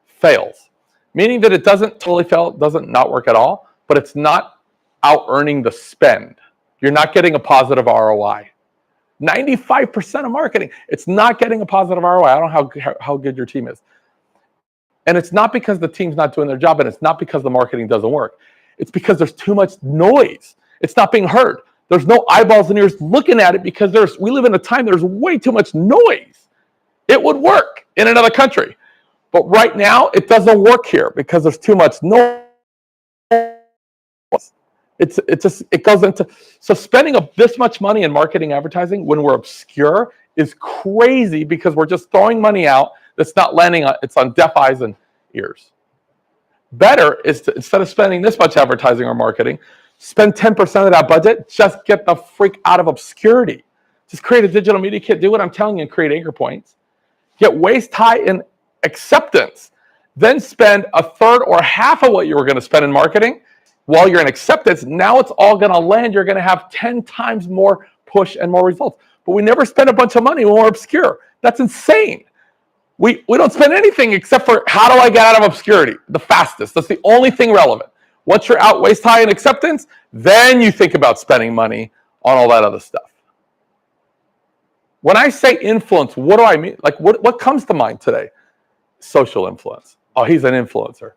fails. Meaning that it doesn't totally fail, it doesn't not work at all, but it's not out earning the spend. You're not getting a positive ROI. 95% of marketing, it's not getting a positive ROI. I don't know how good your team is. And it's not because the team's not doing their job, and it's not because the marketing doesn't work. It's because there's too much noise. It's not being heard. There's no eyeballs and ears looking at it because we live in a time there's way too much noise. It would work in another country. But right now, it doesn't work here because there's too much noise. It goes into, so spending this much money in marketing advertising when we're obscure is crazy because we're just throwing money out that's not landing on, it's on deaf eyes and ears. Better is to, instead of spending this much advertising or marketing, spend 10% of that budget, just get the freak out of obscurity. Just create a digital media kit, do what I'm telling you and create anchor points. Get waist high in acceptance. Then spend a third or half of what you were going to spend in marketing while you're in acceptance. Now it's all going to land. You're going to have 10 times more push and more results. But we never spend a bunch of money when we're obscure. That's insane. We don't spend anything except for how do I get out of obscurity the fastest. That's the only thing relevant. Once you're out waist high in acceptance, then you think about spending money on all that other stuff. When I say influence, what do I mean? Like what comes to mind today? Social influence. Oh, he's an influencer.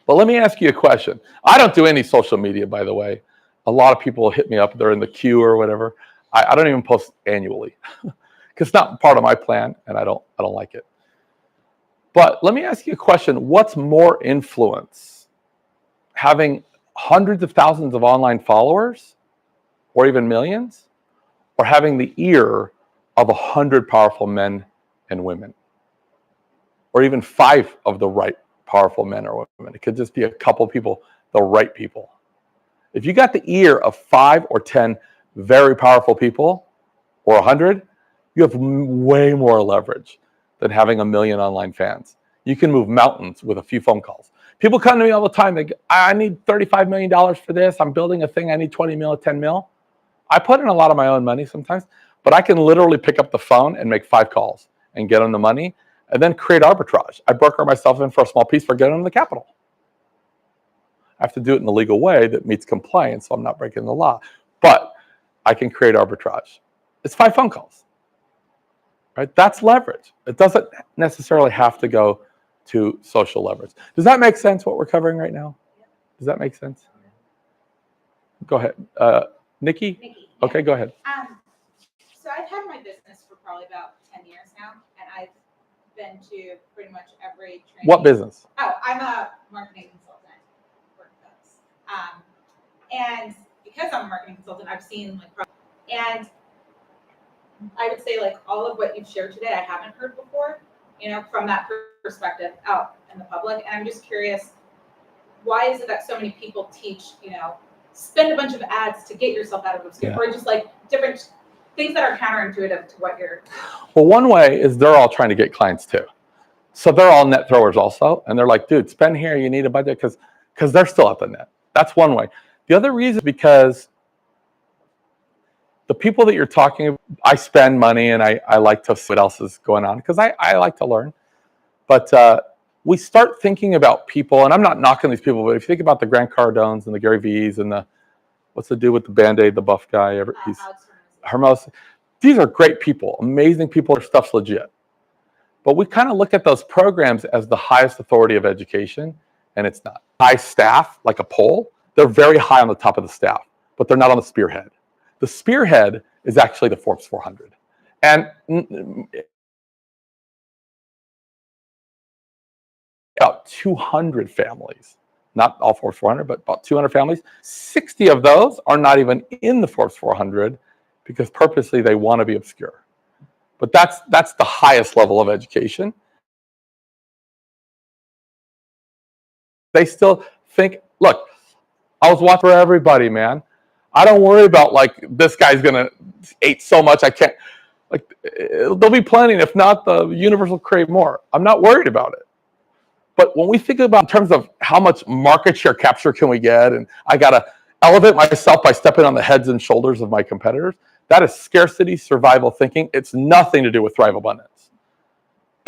But let me ask you a question. I don't do any social media, by the way. A lot of people hit me up. They're in the queue or whatever. I don't even post annually because it's not part of my plan, and I don't like it. But let me ask you a question. What's more influence? Having hundreds of thousands of online followers or even millions, or having the ear of 100 powerful men and women, or even 5 of the right powerful men or women? It could just be a couple people, the right people. If you got the ear of 5 or 10 very powerful people, or 100, you have way more leverage than having a million online fans. You can move mountains with a few phone calls. People come to me all the time. They go, I need $35 million for this. I'm building a thing. I need 20 mil, 10 mil. I put in a lot of my own money sometimes, but I can literally pick up the phone and make 5 calls and get them the money and then create arbitrage. I broker myself in for a small piece for getting them the capital. I have to do it in a legal way that meets compliance, so I'm not breaking the law. But I can create arbitrage. It's 5 phone calls. Right? That's leverage. It doesn't necessarily have to go to social leverage. Does that make sense, what we're covering right now? Does that make sense? Go ahead. Nikki? Nikki. Okay, go ahead. So I've had my business for probably about 10 years now, and I've been to pretty much every training. What business? Oh, I'm a marketing consultant for folks. And because I'm a marketing consultant, I've seen and I would say all of what you've shared today, I haven't heard before, from that perspective out in the public. And I'm just curious, why is it that so many people teach, spend a bunch of ads to get yourself out of obscurity, or just different things that are counterintuitive to what you're. Well, one way is they're all trying to get clients too. So they're all net throwers also. And they're like, dude, spend here, you need a budget, because they're still at the net. That's one way. The other reason is because the people that you're talking about, I spend money and I like to see what else is going on because I like to learn. But we start thinking about people, and I'm not knocking these people, but if you think about the Grant Cardones and the Gary V's and what's the dude with the Band-Aid, the buff guy, he's Hermos. These are great people, amazing people. Their stuff's legit. But we kind of look at those programs as the highest authority of education, and it's not. High staff, like a pole, they're very high on the top of the staff, but they're not on the spearhead. The spearhead is actually the Forbes 400. And about 200 families, not all Forbes 400, but about 200 families. 60 of those are not even in the Forbes 400 because purposely they want to be obscure. But that's the highest level of education. They still think, look, I was watching for everybody, man. I don't worry about this guy's gonna eat so much I can't. There'll be plenty, and if not, the universe will crave more. I'm not worried about it. But when we think about in terms of how much market share capture can we get, and I gotta elevate myself by stepping on the heads and shoulders of my competitors, that is scarcity survival thinking. It's nothing to do with Thrive Abundance.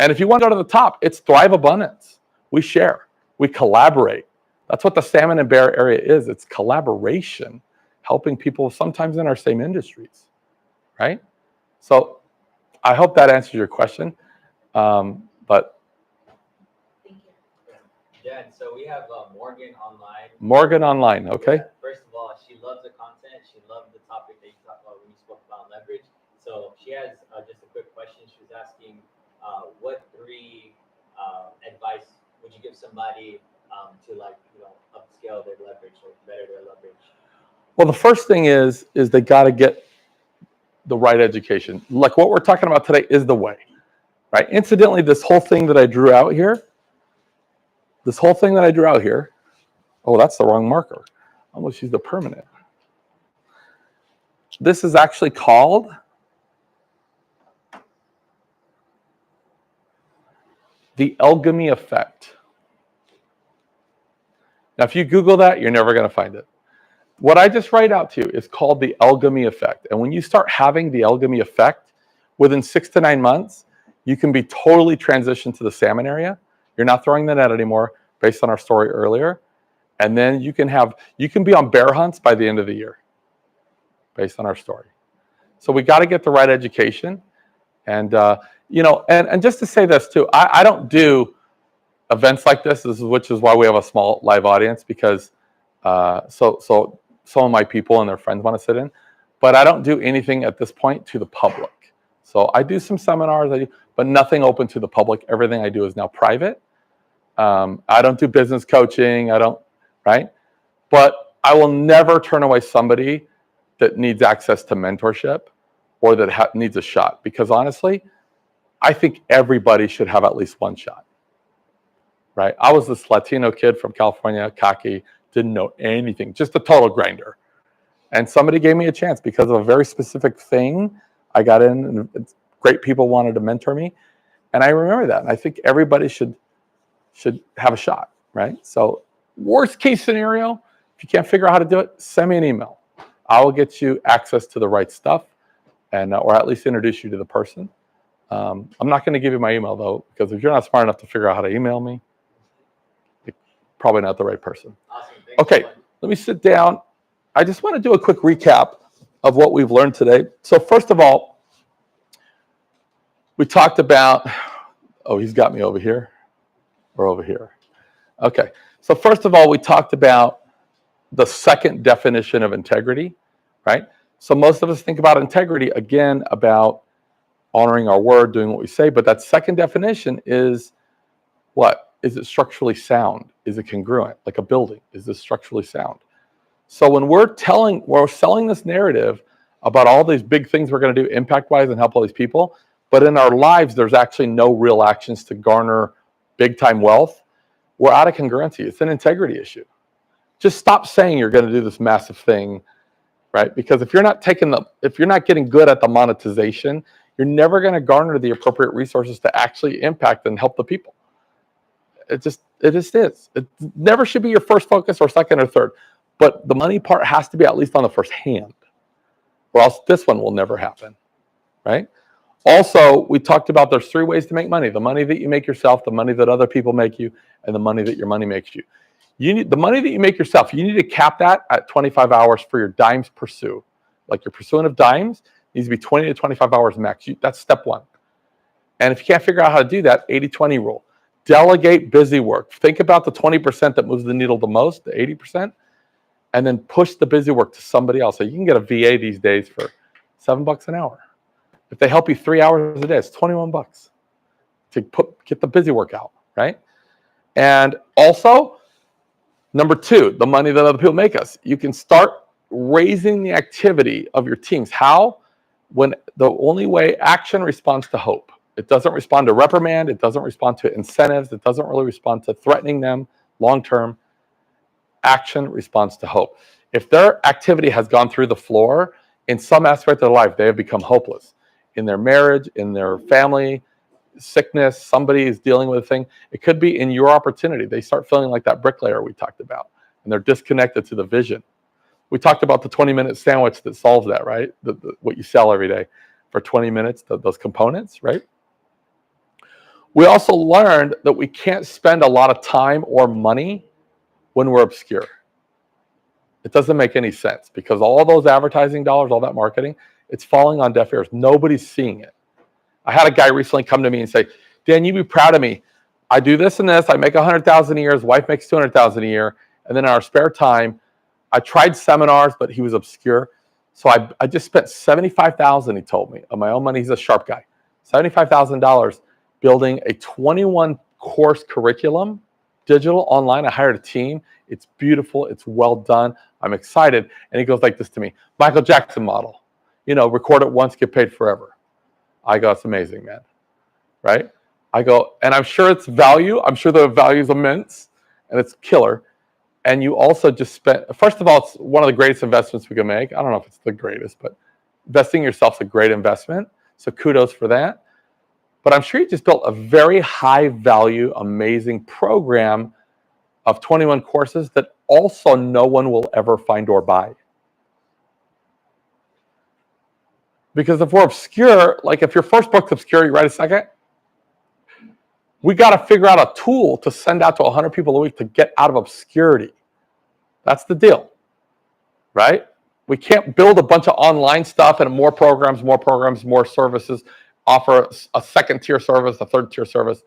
And if you want to go to the top, it's Thrive Abundance. We share, we collaborate, That's what the salmon and bear area is. It's collaboration, helping people sometimes in our same industries, right? So I hope that answers your question. But Thank you. Jen, so we have Morgan online. Morgan online, okay? Yeah, first of all, she loves the content. She loved the topic that you talked about when you spoke about leverage. So she has just a quick question. She was asking, what three advice would you give somebody to upscale their leverage or better their leverage? Well, the first thing is they got to get the right education. Like what we're talking about today is the way, right? Incidentally, this whole thing that I drew out here, oh, that's the wrong marker. I almost used the permanent. This is actually called the alchemy effect. Now, if you Google that, you're never going to find it. What I just write out to you is called the alchemy effect. And when you start having the alchemy effect, within 6 to 9 months, you can be totally transitioned to the salmon area. You're not throwing the net anymore, based on our story earlier. And then you can be on bear hunts by the end of the year, based on our story. So we got to get the right education. And, and just to say this too, I don't do events like this, which is why we have a small live audience, because so some of my people and their friends want to sit in, but I don't do anything at this point to the public. So I do some seminars, but nothing open to the public. Everything I do is now private. I don't do business coaching. Right? But I will never turn away somebody that needs access to mentorship or that needs a shot, because honestly, I think everybody should have at least one shot. Right? I was this Latino kid from California, cocky, didn't know anything, just a total grinder. And somebody gave me a chance because of a very specific thing. I got in, and great people wanted to mentor me. And I remember that. And I think everybody should have a shot, right? So worst case scenario, if you can't figure out how to do it, send me an email. I will get you access to the right stuff, and or at least introduce you to the person. I'm not going to give you my email, though, because if you're not smart enough to figure out how to email me, you're probably not the right person. Awesome. Okay, let me sit down. I just want to do a quick recap of what we've learned today. So first of all, we talked about, oh, he's got me over here or over here. Okay, so first of all, we talked about the second definition of integrity, right? So most of us think about integrity, again, about honoring our word, doing what we say, but that second definition is what? Is it structurally sound? Is it congruent? Like a building, is this structurally sound? So when we're selling this narrative about all these big things we're going to do impact-wise and help all these people, but in our lives, there's actually no real actions to garner big-time wealth, we're out of congruency. It's an integrity issue. Just stop saying you're going to do this massive thing, right? Because if you're not getting good at the monetization, you're never going to garner the appropriate resources to actually impact and help the people. It just is. It never should be your first focus or second or third. But the money part has to be at least on the first hand, or else this one will never happen, right? Also, we talked about there's 3 ways to make money: the money that you make yourself, the money that other people make you, and the money that your money makes you. You need the money that you make yourself. You need to cap that at 25 hours for your dimes pursue. Like your pursuing of dimes needs to be 20 to 25 hours max. That's step 1. And if you can't figure out how to do that, 80-20 rule. Delegate busy work. Think about the 20% that moves the needle the most, the 80%, and then push the busy work to somebody else. So you can get a VA these days for $7 an hour. If they help you 3 hours a day, it's $21 to get the busy work out, right? And also, number 2, the money that other people make us. You can start raising the activity of your teams. How? When the only way action responds to hope. It doesn't respond to reprimand. It doesn't respond to incentives. It doesn't really respond to threatening them long-term. Action responds to hope. If their activity has gone through the floor, in some aspect of their life, they have become hopeless. In their marriage, in their family, sickness, somebody is dealing with a thing. It could be in your opportunity. They start feeling like that bricklayer we talked about, and they're disconnected to the vision. We talked about the 20-minute sandwich that solves that, right? What you sell every day for 20 minutes, those components, right? We also learned that we can't spend a lot of time or money when we're obscure. It doesn't make any sense because all those advertising dollars, all that marketing, it's falling on deaf ears. Nobody's seeing it. I had a guy recently come to me and say, Dan, you'd be proud of me. I do this and this. I make $100,000 a year. His wife makes $200,000 a year. And then in our spare time, I tried seminars, but he was obscure. So I just spent $75,000, he told me, of my own money. He's a sharp guy. $75,000 building a 21 course curriculum, digital, online. I hired a team. It's beautiful. It's well done. I'm excited. And he goes like this to me, Michael Jackson model, record it once, get paid forever. I go, it's amazing, man. Right? I go, and I'm sure it's value. I'm sure the value is immense and it's killer. And you also just spent, first of all, it's one of the greatest investments we can make. I don't know if it's the greatest, but investing in yourself is a great investment. So kudos for that. But I'm sure you just built a very high value, amazing program of 21 courses that also no one will ever find or buy. Because if we're obscure, like if your first book's obscure, you write a second, we got to figure out a tool to send out to 100 people a week to get out of obscurity. That's the deal, right? We can't build a bunch of online stuff and more programs, more services, offer a second tier service, a third tier service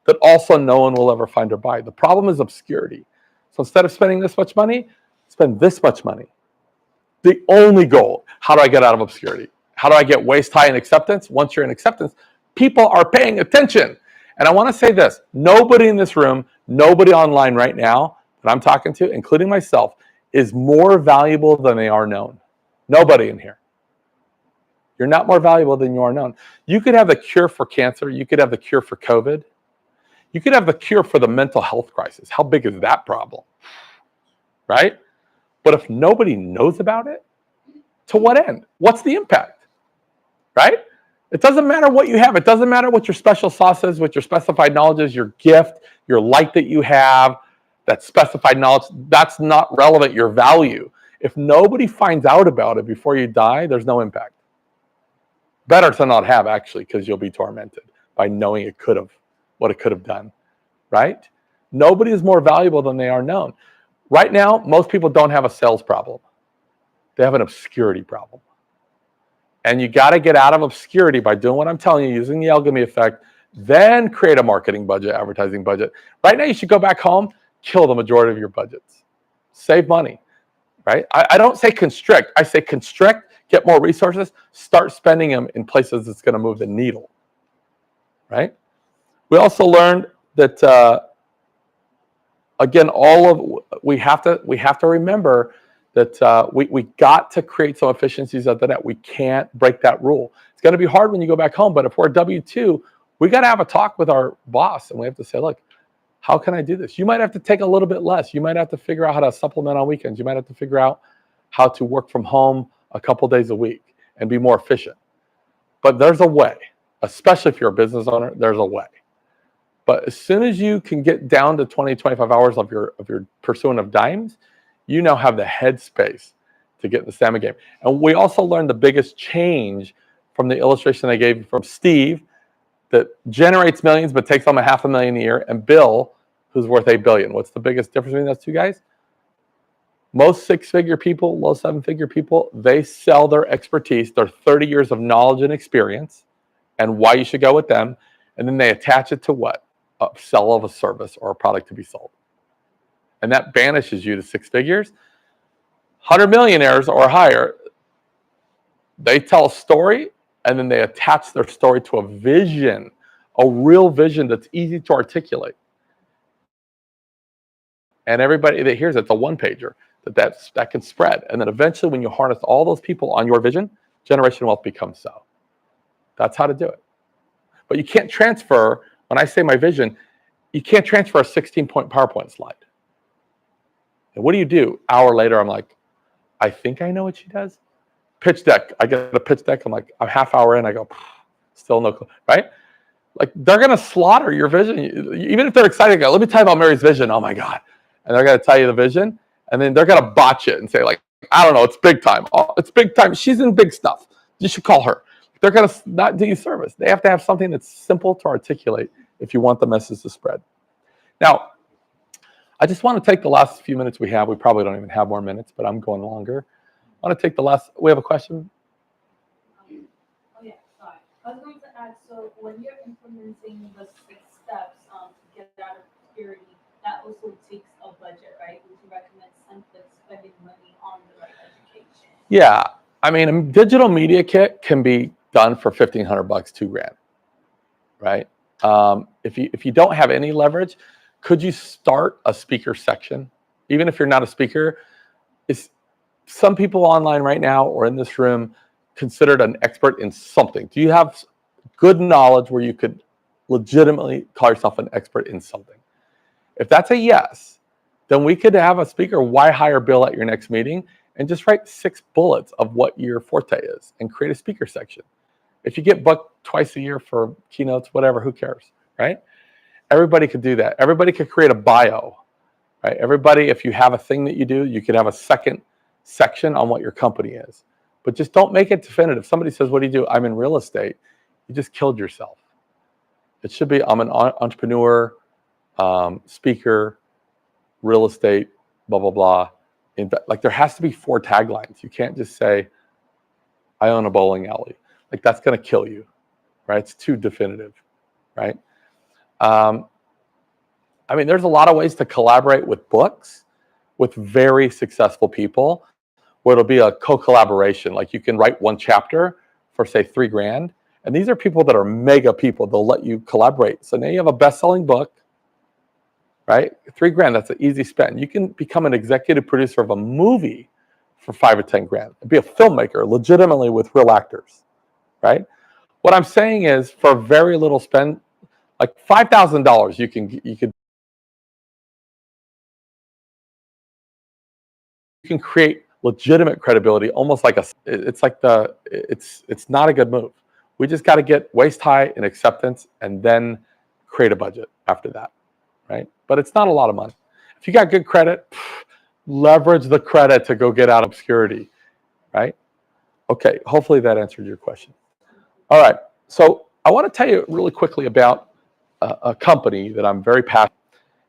that also no one will ever find or buy. The problem is obscurity. So instead of spending this much money, spend this much money. The only goal, how do I get out of obscurity? How do I get waist high in acceptance? Once you're in acceptance, people are paying attention. And I want to say this, nobody in this room, nobody online right now that I'm talking to, including myself, is more valuable than they are known. Nobody in here. You're not more valuable than you are known. You could have the cure for cancer. You could have the cure for COVID. You could have the cure for the mental health crisis. How big is that problem? Right? But if nobody knows about it, to what end? What's the impact? Right? It doesn't matter what you have. It doesn't matter what your special sauce is, what your specified knowledge is, your gift, your light that you have, that specified knowledge. That's not relevant, your value. If nobody finds out about it before you die, there's no impact. Better to not have, actually, because you'll be tormented by knowing what it could have done, right? Nobody is more valuable than they are known. Right now, most people don't have a sales problem. They have an obscurity problem. And you got to get out of obscurity by doing what I'm telling you, using the alchemy effect, then create a marketing budget, advertising budget. Right now, you should go back home, kill the majority of your budgets. Save money, right? I don't say constrict. I say constrict, get more resources, start spending them in places that's going to move the needle, right? We also learned that, again, we have to remember that we got to create some efficiencies at the net. We can't break that rule. It's going to be hard when you go back home, but if we're W-2, we got to have a talk with our boss, and we have to say, look, how can I do this? You might have to take a little bit less. You might have to figure out how to supplement on weekends. You might have to figure out how to work from home a couple days a week and be more efficient. But there's a way, especially if you're a business owner, there's a way. But as soon as you can get down to 20, 25 hours of your pursuing of dimes, you now have the headspace to get in the salmon game. And we also learned the biggest change from the illustration I gave from Steve that generates millions but takes home $500,000 a year, and Bill, who's worth $8 billion. What's the biggest difference between those two guys? Most six-figure people, low seven-figure people, they sell their expertise, their 30 years of knowledge and experience, and why you should go with them, and then they attach it to what? A sell of a service or a product to be sold. And that banishes you to six figures. 100 millionaires or higher, they tell a story, and then they attach their story to a vision, a real vision that's easy to articulate. And everybody that hears it's a one-pager that can spread. And then eventually when you harness all those people on your vision, generation wealth becomes so. That's how to do it. But you can't transfer, when I say my vision, you can't transfer a 16-point PowerPoint slide. And what do? Hour later, I'm like, I think I know what she does. Pitch deck. I get a pitch deck. I'm like, I'm half hour in. I go, still no clue, right? Like, they're going to slaughter your vision. Even if they're excited, go, let me tell you about Mary's vision. Oh, my God. And they're going to tell you the vision. And then they're going to botch it and say, like, I don't know, it's big time. Oh, it's big time. She's in big stuff. You should call her. They're going to not do you service. They have to have something that's simple to articulate if you want the message to spread. Now, I just want to take the last few minutes we have. We probably don't even have more minutes, but I'm going longer. I want to take the last. We have a question. Oh yeah, sorry. I was going to ask, so when you're implementing the 6 steps to get out of obscurity, that also takes a budget, right? Would you recommend spending money on the right education? Yeah, I mean, a digital media kit can be done for $1,500, $2,000, right? If you don't have any leverage, could you start a speaker section, even if you're not a speaker? Is some people online right now or in this room considered an expert in something? Do you have good knowledge where you could legitimately call yourself an expert in something? If that's a yes, then we could have a speaker. Why hire Bill at your next meeting and just write 6 bullets of what your forte is and create a speaker section? If you get booked twice a year for keynotes, whatever, who cares, right? Everybody could do that. Everybody could create a bio, right? Everybody, if you have a thing that you do, you could have a second section on what your company is. But just don't make it definitive. Somebody says, what do you do? I'm in real estate. You just killed yourself. It should be, I'm an entrepreneur, speaker, real estate, blah, blah, blah. Like there has to be 4 taglines. You can't just say, I own a bowling alley. Like that's going to kill you, right? It's too definitive, right? I mean, there's a lot of ways to collaborate with books with very successful people where it'll be a co-collaboration. Like you can write 1 chapter for say $3,000. And these are people that are mega people. They'll let you collaborate. So now you have a best-selling book, right? $3,000, that's an easy spend. You can become an executive producer of a movie for $5,000 or $10,000. Be a filmmaker legitimately with real actors, right? What I'm saying is for very little spend, like $5,000, you can create legitimate credibility, almost like it's not a good move. We just got to get waist high in acceptance and then create a budget after that, right? But it's not a lot of money. If you got good credit, leverage the credit to go get out of obscurity, right? Okay, hopefully that answered your question. All right, so I want to tell you really quickly about a company that I'm very passionate.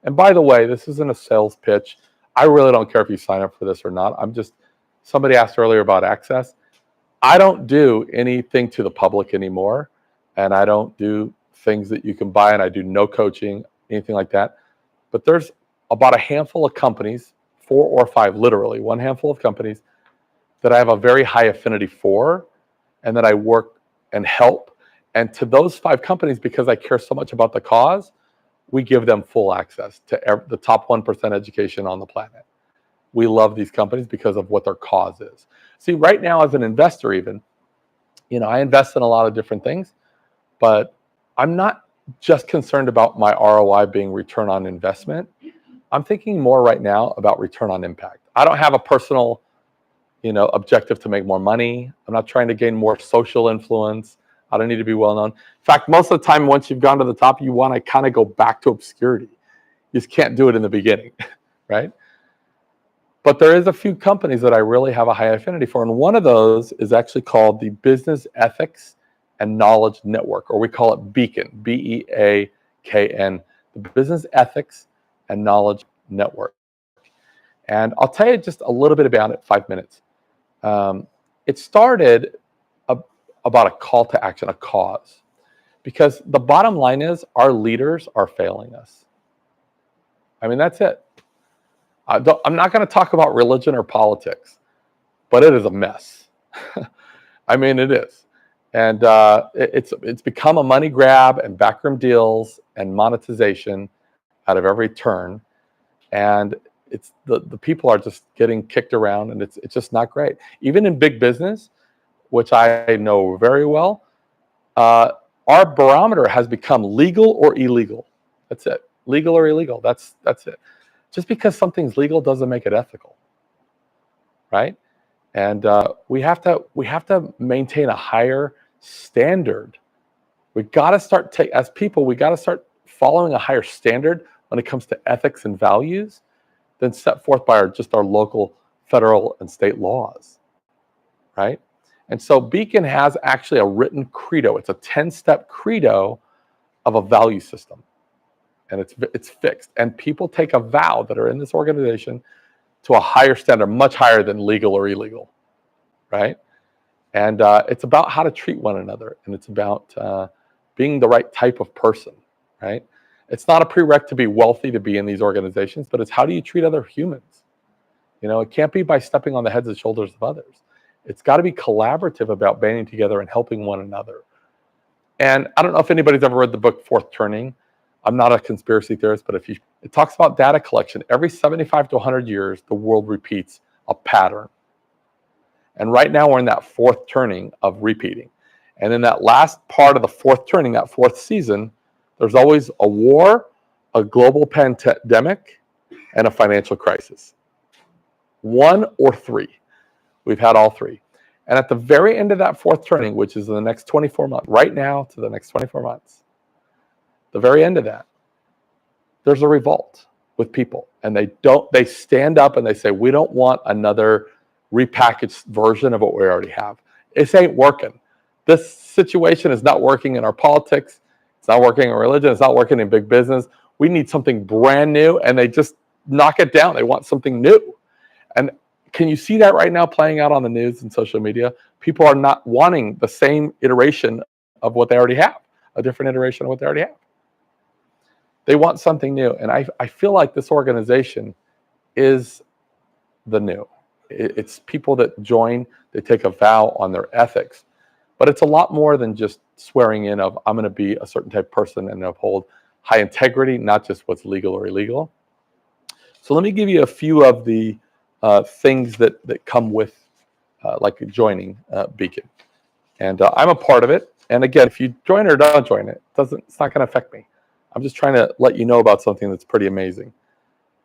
And by the way, this isn't a sales pitch. I really don't care if you sign up for this or not. Somebody asked earlier about access. I don't do anything to the public anymore. And I don't do things that you can buy, and I do no coaching, anything like that. But there's about a handful of companies, 4 or 5, literally, 1 handful of companies that I have a very high affinity for and that I work and help. And to those 5 companies, because I care so much about the cause, we give them full access to the top 1% education on the planet. We love these companies because of what their cause is. See, right now as an investor even, I invest in a lot of different things, but I'm not just concerned about my ROI being return on investment. I'm thinking more right now about return on impact. I don't have a personal, objective to make more money. I'm not trying to gain more social influence. I don't need to be well known. In fact, most of the time, once you've gone to the top, you want to kind of go back to obscurity. You just can't do it in the beginning, right? But there is a few companies that I really have a high affinity for. And one of those is actually called the Business Ethics and Knowledge Network, or we call it Beakn, Beakn, the Business Ethics and Knowledge Network. And I'll tell you just a little bit about it, 5 minutes. It started about a call to action, a cause. Because the bottom line is our leaders are failing us. I mean, that's it. I'm not going to talk about religion or politics, but it is a mess. I mean, it is. And it's become a money grab and backroom deals and monetization out of every turn. And it's the people are just getting kicked around, and it's just not great. Even in big business, which I know very well, our barometer has become legal or illegal. That's it. Legal or illegal. That's it. Just because something's legal doesn't make it ethical, right? And we have to maintain a higher standard. We got to start as people. We got to start following a higher standard when it comes to ethics and values than set forth by our local, federal, and state laws, right? And so Beakn has actually a written credo. It's a 10-step credo of a value system. and it's fixed. And people take a vow that are in this organization to a higher standard, much higher than legal or illegal, right? And it's about how to treat one another, and it's about being the right type of person, right? It's not a prereq to be wealthy to be in these organizations, but it's how do you treat other humans? You know, it can't be by stepping on the heads and shoulders of others. It's got to be collaborative about banding together and helping one another. And I don't know if anybody's ever read the book Fourth Turning. I'm not a conspiracy theorist, but it talks about data collection. Every 75 to 100 years, the world repeats a pattern. And right now we're in that fourth turning of repeating. And in that last part of the fourth turning, that fourth season, there's always a war, a global pandemic, and a financial crisis. One or three. We've had all three. And at the very end of that fourth turning, which is in the next 24 months, right now to the next 24 months, the very end of that, there's a revolt with people. And they stand up and they say, we don't want another repackaged version of what we already have. This ain't working. This situation is not working in our politics. It's not working in religion. It's not working in big business. We need something brand new, and they just knock it down. They want something new. And can you see that right now playing out on the news and social media? People are not wanting the same iteration of what they already have, a different iteration of what they already have. They want something new. And I feel like this organization is the new. It's people that join, they take a vow on their ethics. But it's a lot more than just swearing in of, I'm going to be a certain type of person and uphold high integrity, not just what's legal or illegal. So let me give you a few of the things that come with like joining Beakn. And I'm a part of it. And again, if you join or don't join it, it's not going to affect me. I'm just trying to let you know about something that's pretty amazing.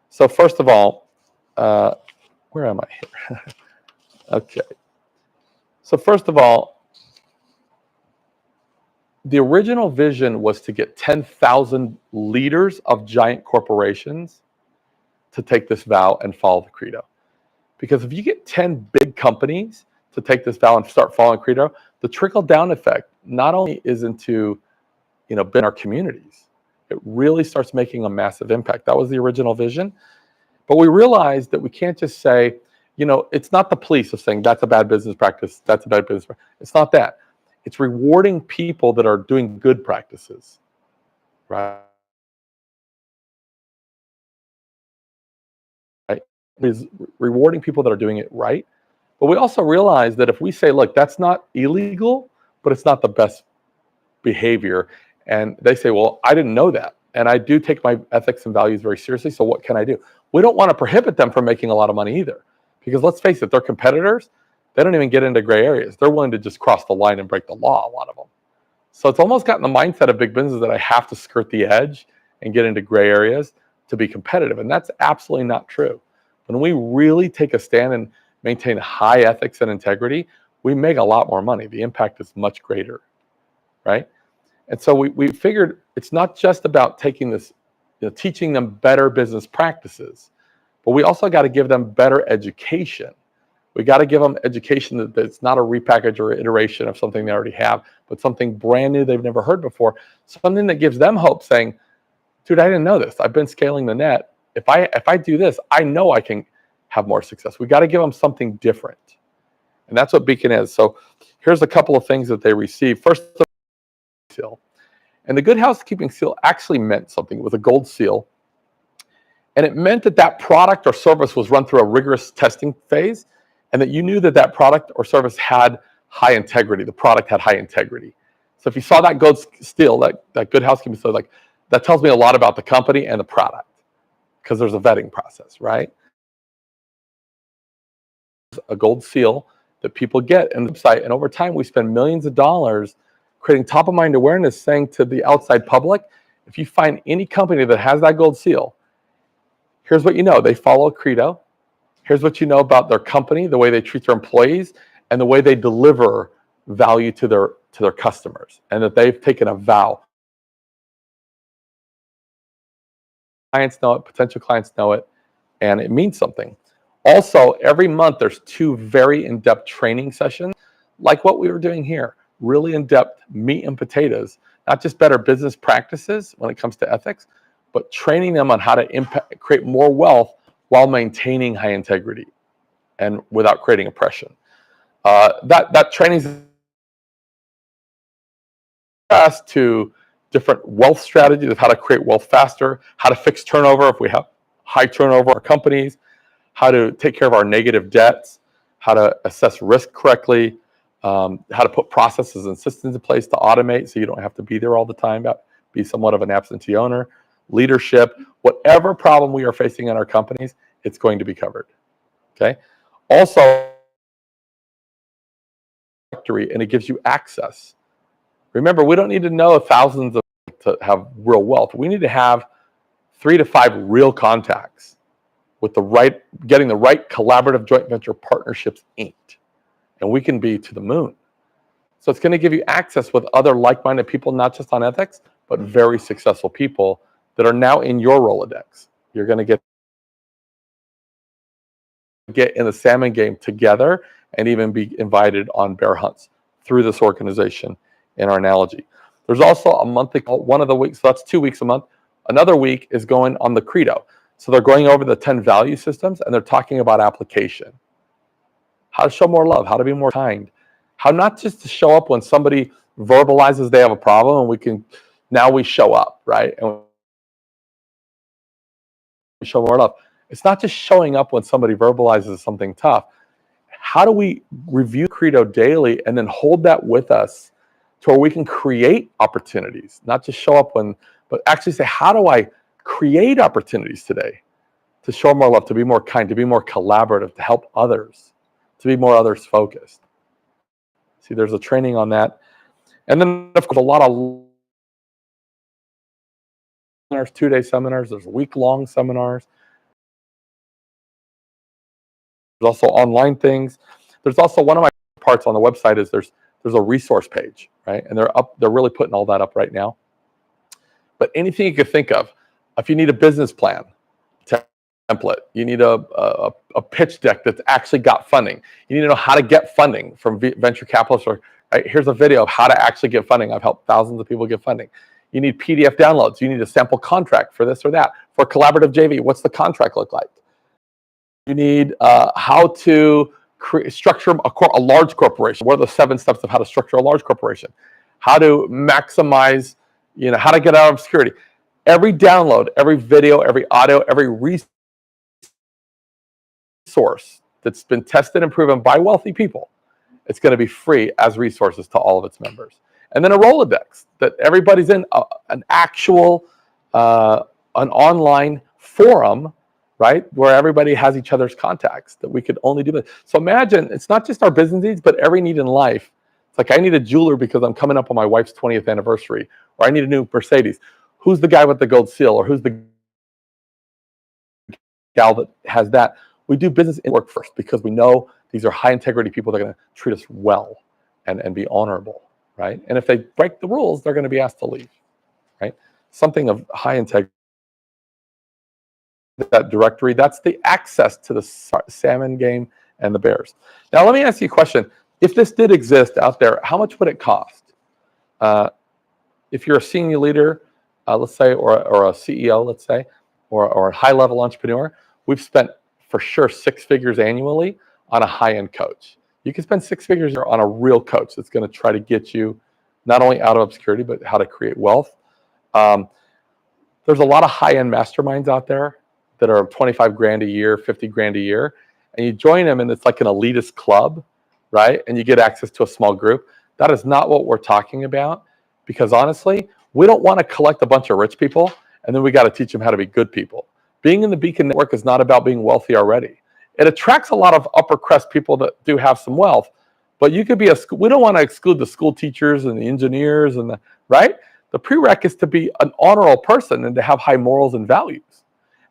So first of all, where am I here? Okay. So first of all, the original vision was to get 10,000 leaders of giant corporations to take this vow and follow the credo. Because if you get 10 big companies to take this vow and start following credo, the trickle-down effect not only is into, in our communities, it really starts making a massive impact. That was the original vision. But we realized that we can't just say, it's not the police of saying that's a bad business practice, that's a bad business practice. It's not that. It's rewarding people that are doing good practices, right? Is rewarding people that are doing it right. But we also realize that if we say, look, that's not illegal, but it's not the best behavior, and they say, well, I didn't know that, and I do take my ethics and values very seriously, so what can I do? We don't want to prohibit them from making a lot of money either, because let's face it, they're competitors. They don't even get into gray areas. They're willing to just cross the line and break the law, a lot of them. So it's almost gotten the mindset of big business that I have to skirt the edge and get into gray areas to be competitive, and that's absolutely not true. When we really take a stand and maintain high ethics and integrity, we make a lot more money. The impact is much greater, right? And so we figured it's not just about taking this, teaching them better business practices, but we also got to give them better education. We got to give them education that's not a repackage or iteration of something they already have, but something brand new they've never heard before. Something that gives them hope, saying, dude, I didn't know this. I've been scaling the net. If I do this, I know I can have more success. We got to give them something different. And that's what Beakn is. So here's a couple of things that they receive. First, the seal. And the Good Housekeeping seal actually meant something. It was a gold seal. And it meant that product or service was run through a rigorous testing phase, and that you knew that product or service had high integrity. The product had high integrity. So if you saw that gold seal, that Good Housekeeping seal, that tells me a lot about the company and the product, because there's a vetting process, right? A gold seal that people get in the website, and over time we spend millions of dollars creating top of mind awareness, saying to the outside public, if you find any company that has that gold seal, here's what you know: they follow a credo. Here's what you know about their company, the way they treat their employees, and the way they deliver value to their customers, and that they've taken a vow. Clients know it, potential clients know it, and it means something. Also, every month there's 2 very in-depth training sessions, like what we were doing here, really in-depth meat and potatoes, not just better business practices when it comes to ethics, but training them on how to create more wealth while maintaining high integrity and without creating oppression. That training is to different wealth strategies of how to create wealth faster, how to fix turnover if we have high turnover in our companies, how to take care of our negative debts, how to assess risk correctly, how to put processes and systems in place to automate so you don't have to be there all the time, be somewhat of an absentee owner, leadership, whatever problem we are facing in our companies, it's going to be covered. Okay. Also, and it gives you access. Remember, we don't need to know thousands of to have real wealth. We need to have 3 to 5 real contacts with getting the right collaborative joint venture partnerships inked, and we can be to the moon. So it's going to give you access with other like-minded people, not just on ethics, but very successful people that are now in your Rolodex. You're going to get in the salmon game together and even be invited on bear hunts through this organization in our analogy. There's also a monthly call, one of the weeks, so that's 2 weeks a month. Another week is going on the credo. So they're going over the 10 value systems and they're talking about application. How to show more love, how to be more kind, how not just to show up when somebody verbalizes they have a problem and now we show up, right? And we show more love. It's not just showing up when somebody verbalizes something tough. How do we review credo daily and then hold that with us to where we can create opportunities, not just show up but actually say, how do I create opportunities today to show more love, to be more kind, to be more collaborative, to help others, to be more others focused. See, there's a training on that. And then, of course, a lot of seminars, 2-day seminars, there's week-long seminars. There's also online things. There's also one of my parts on the website is there's a resource page, right? And they're really putting all that up right now. But anything you could think of, if you need a business plan template, you need a pitch deck that's actually got funding. You need to know how to get funding from venture capitalists. Or right, here's a video of how to actually get funding. I've helped thousands of people get funding. You need PDF downloads. You need a sample contract for this or that. For collaborative JV, what's the contract look like? You need how to structure a large corporation. What are the 7 steps of how to structure a large corporation? How to maximize, how to get out of obscurity. Every download, every video, every audio, every resource that's been tested and proven by wealthy people, it's going to be free as resources to all of its members. And then a Rolodex that everybody's in, an actual, an online forum, right, where everybody has each other's contacts that we could only do this. So imagine, it's not just our business needs, but every need in life. It's like, I need a jeweler because I'm coming up on my wife's 20th anniversary, or I need a new Mercedes. Who's the guy with the gold seal, or who's the gal that has that? We do business in work first because we know these are high integrity people that are going to treat us well and be honorable, right? And if they break the rules, they're going to be asked to leave, right? Something of high integrity. That directory, that's the access to the salmon game and the bears. Now, let me ask you a question. If this did exist out there, how much would it cost? If you're a senior leader, let's say, or a CEO, let's say, or a high-level entrepreneur, we've spent for sure 6 figures annually on a high-end coach. You can spend 6 figures on a real coach that's going to try to get you not only out of obscurity, but how to create wealth. There's a lot of high-end masterminds out there that are 25 grand a year, 50 grand a year, and you join them and it's like an elitist club, right? And you get access to a small group. That is not what we're talking about, because honestly, we don't want to collect a bunch of rich people and then we got to teach them how to be good people. Being in the Beakn network is not about being wealthy already. It attracts a lot of upper crust people that do have some wealth, but you could be we don't want to exclude the school teachers and the engineers and right? The prereq is to be an honorable person and to have high morals and values.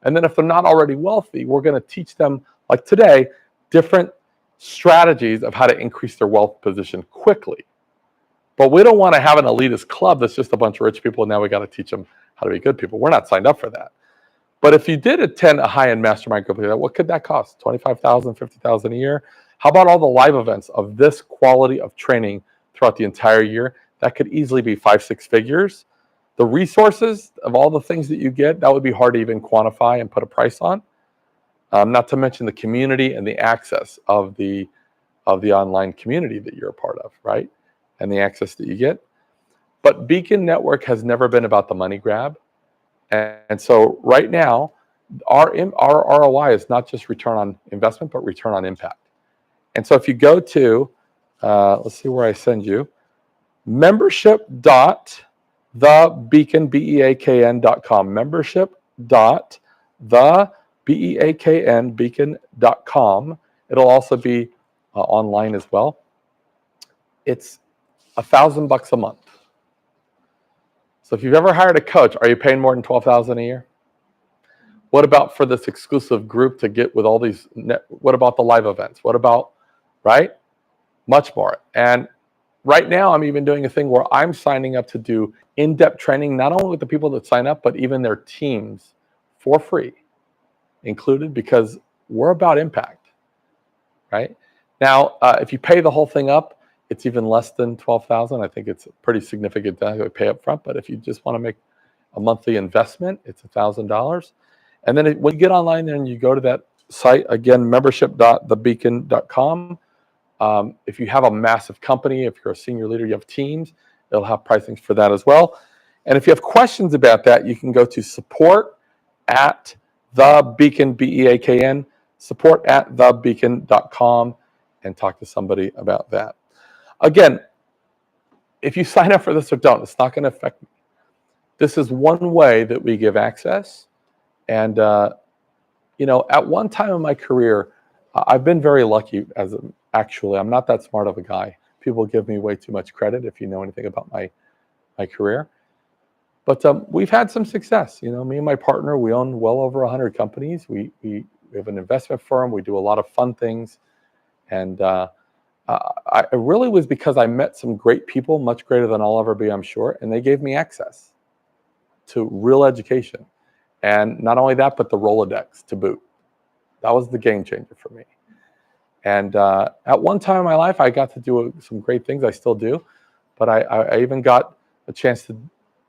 And then if they're not already wealthy, we're going to teach them, like today, different strategies of how to increase their wealth position quickly. But we don't want to have an elitist club that's just a bunch of rich people, and now we got to teach them how to be good people. We're not signed up for that. But if you did attend a high-end mastermind group like that, what could that cost? $25,000, $50,000 a year? How about all the live events of this quality of training throughout the entire year? That could easily be 5-6 figures. The resources of all the things that you get, that would be hard to even quantify and put a price on. Not to mention the community and the access of the online community that you're a part of, right? And the access that you get. But Beakn Network has never been about the money grab. And so right now, our ROI is not just return on investment, but return on impact. And so if you go to, let's see where I send you, membership.thebeakn.com, membership.thebeakn.com. It'll also be online as well. It's $1,000 a month. So if you've ever hired a coach, are you paying more than $12,000 a year? What about for this exclusive group to get with all these? What about the live events? What about, right? Much more. And right now, I'm even doing a thing where I'm signing up to do in-depth training, not only with the people that sign up, but even their teams for free, included, because we're about impact, right? Now, if you pay the whole thing up, it's even less than $12,000. I think it's a pretty significant to pay up front. But if you just want to make a monthly investment, it's $1,000. And then when you get online and you go to that site, again, membership.thebeakn.com. If you have a massive company, if you're a senior leader, you have teams, it'll have pricings for that as well. And if you have questions about that, you can go to support@thebeakn, BEAKN, support@thebeakn.com, and talk to somebody about that. Again, if you sign up for this or don't, it's not going to affect me. This is one way that we give access. And, at one time in my career, I've been very lucky actually, I'm not that smart of a guy. People give me way too much credit if you know anything about my career. But we've had some success. Me and my partner, we own well over 100 companies. We have an investment firm. We do a lot of fun things. And it really was because I met some great people, much greater than I'll ever be, I'm sure. And they gave me access to real education. And not only that, but the Rolodex to boot. That was the game changer for me. And at one time in my life, I got to do some great things. I still do. But I even got a chance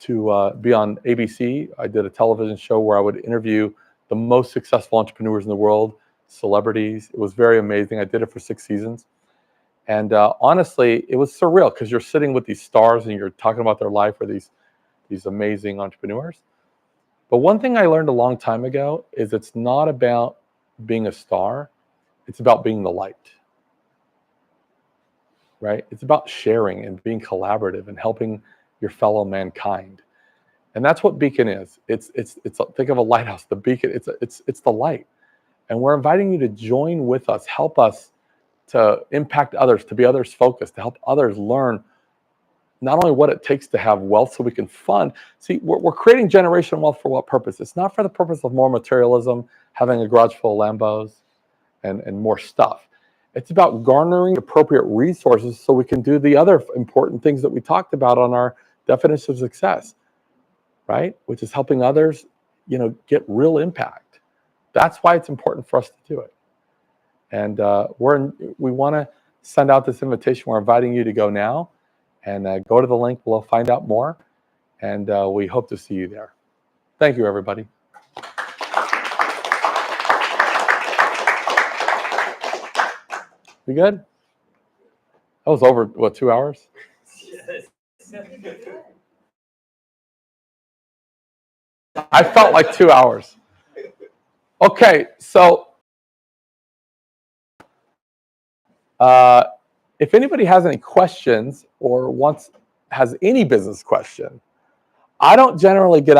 to be on ABC. I did a television show where I would interview the most successful entrepreneurs in the world, celebrities. It was very amazing. I did it for 6 seasons. And honestly, it was surreal because you're sitting with these stars and you're talking about their life, or these amazing entrepreneurs. But one thing I learned a long time ago is it's not about being a star. It's about being the light, right? It's about sharing and being collaborative and helping your fellow mankind. And that's what Beakn is. It's think of a lighthouse. The Beakn, it's the light. And we're inviting you to join with us, help us to impact others, to be others focused, to help others learn not only what it takes to have wealth so we can fund. See, we're creating generational wealth for what purpose? It's not for the purpose of more materialism, having a garage full of Lambos and more stuff. It's about garnering appropriate resources so we can do the other important things that we talked about on our definition of success, right? Which is helping others, get real impact. That's why it's important for us to do it. And we want to send out this invitation. We're inviting you to go now. And go to the link below, find out more, and we hope to see you there. Thank you, everybody. You good? That was over, 2 hours? I felt like 2 hours. Okay, so if anybody has any questions or has any business question, I don't generally get out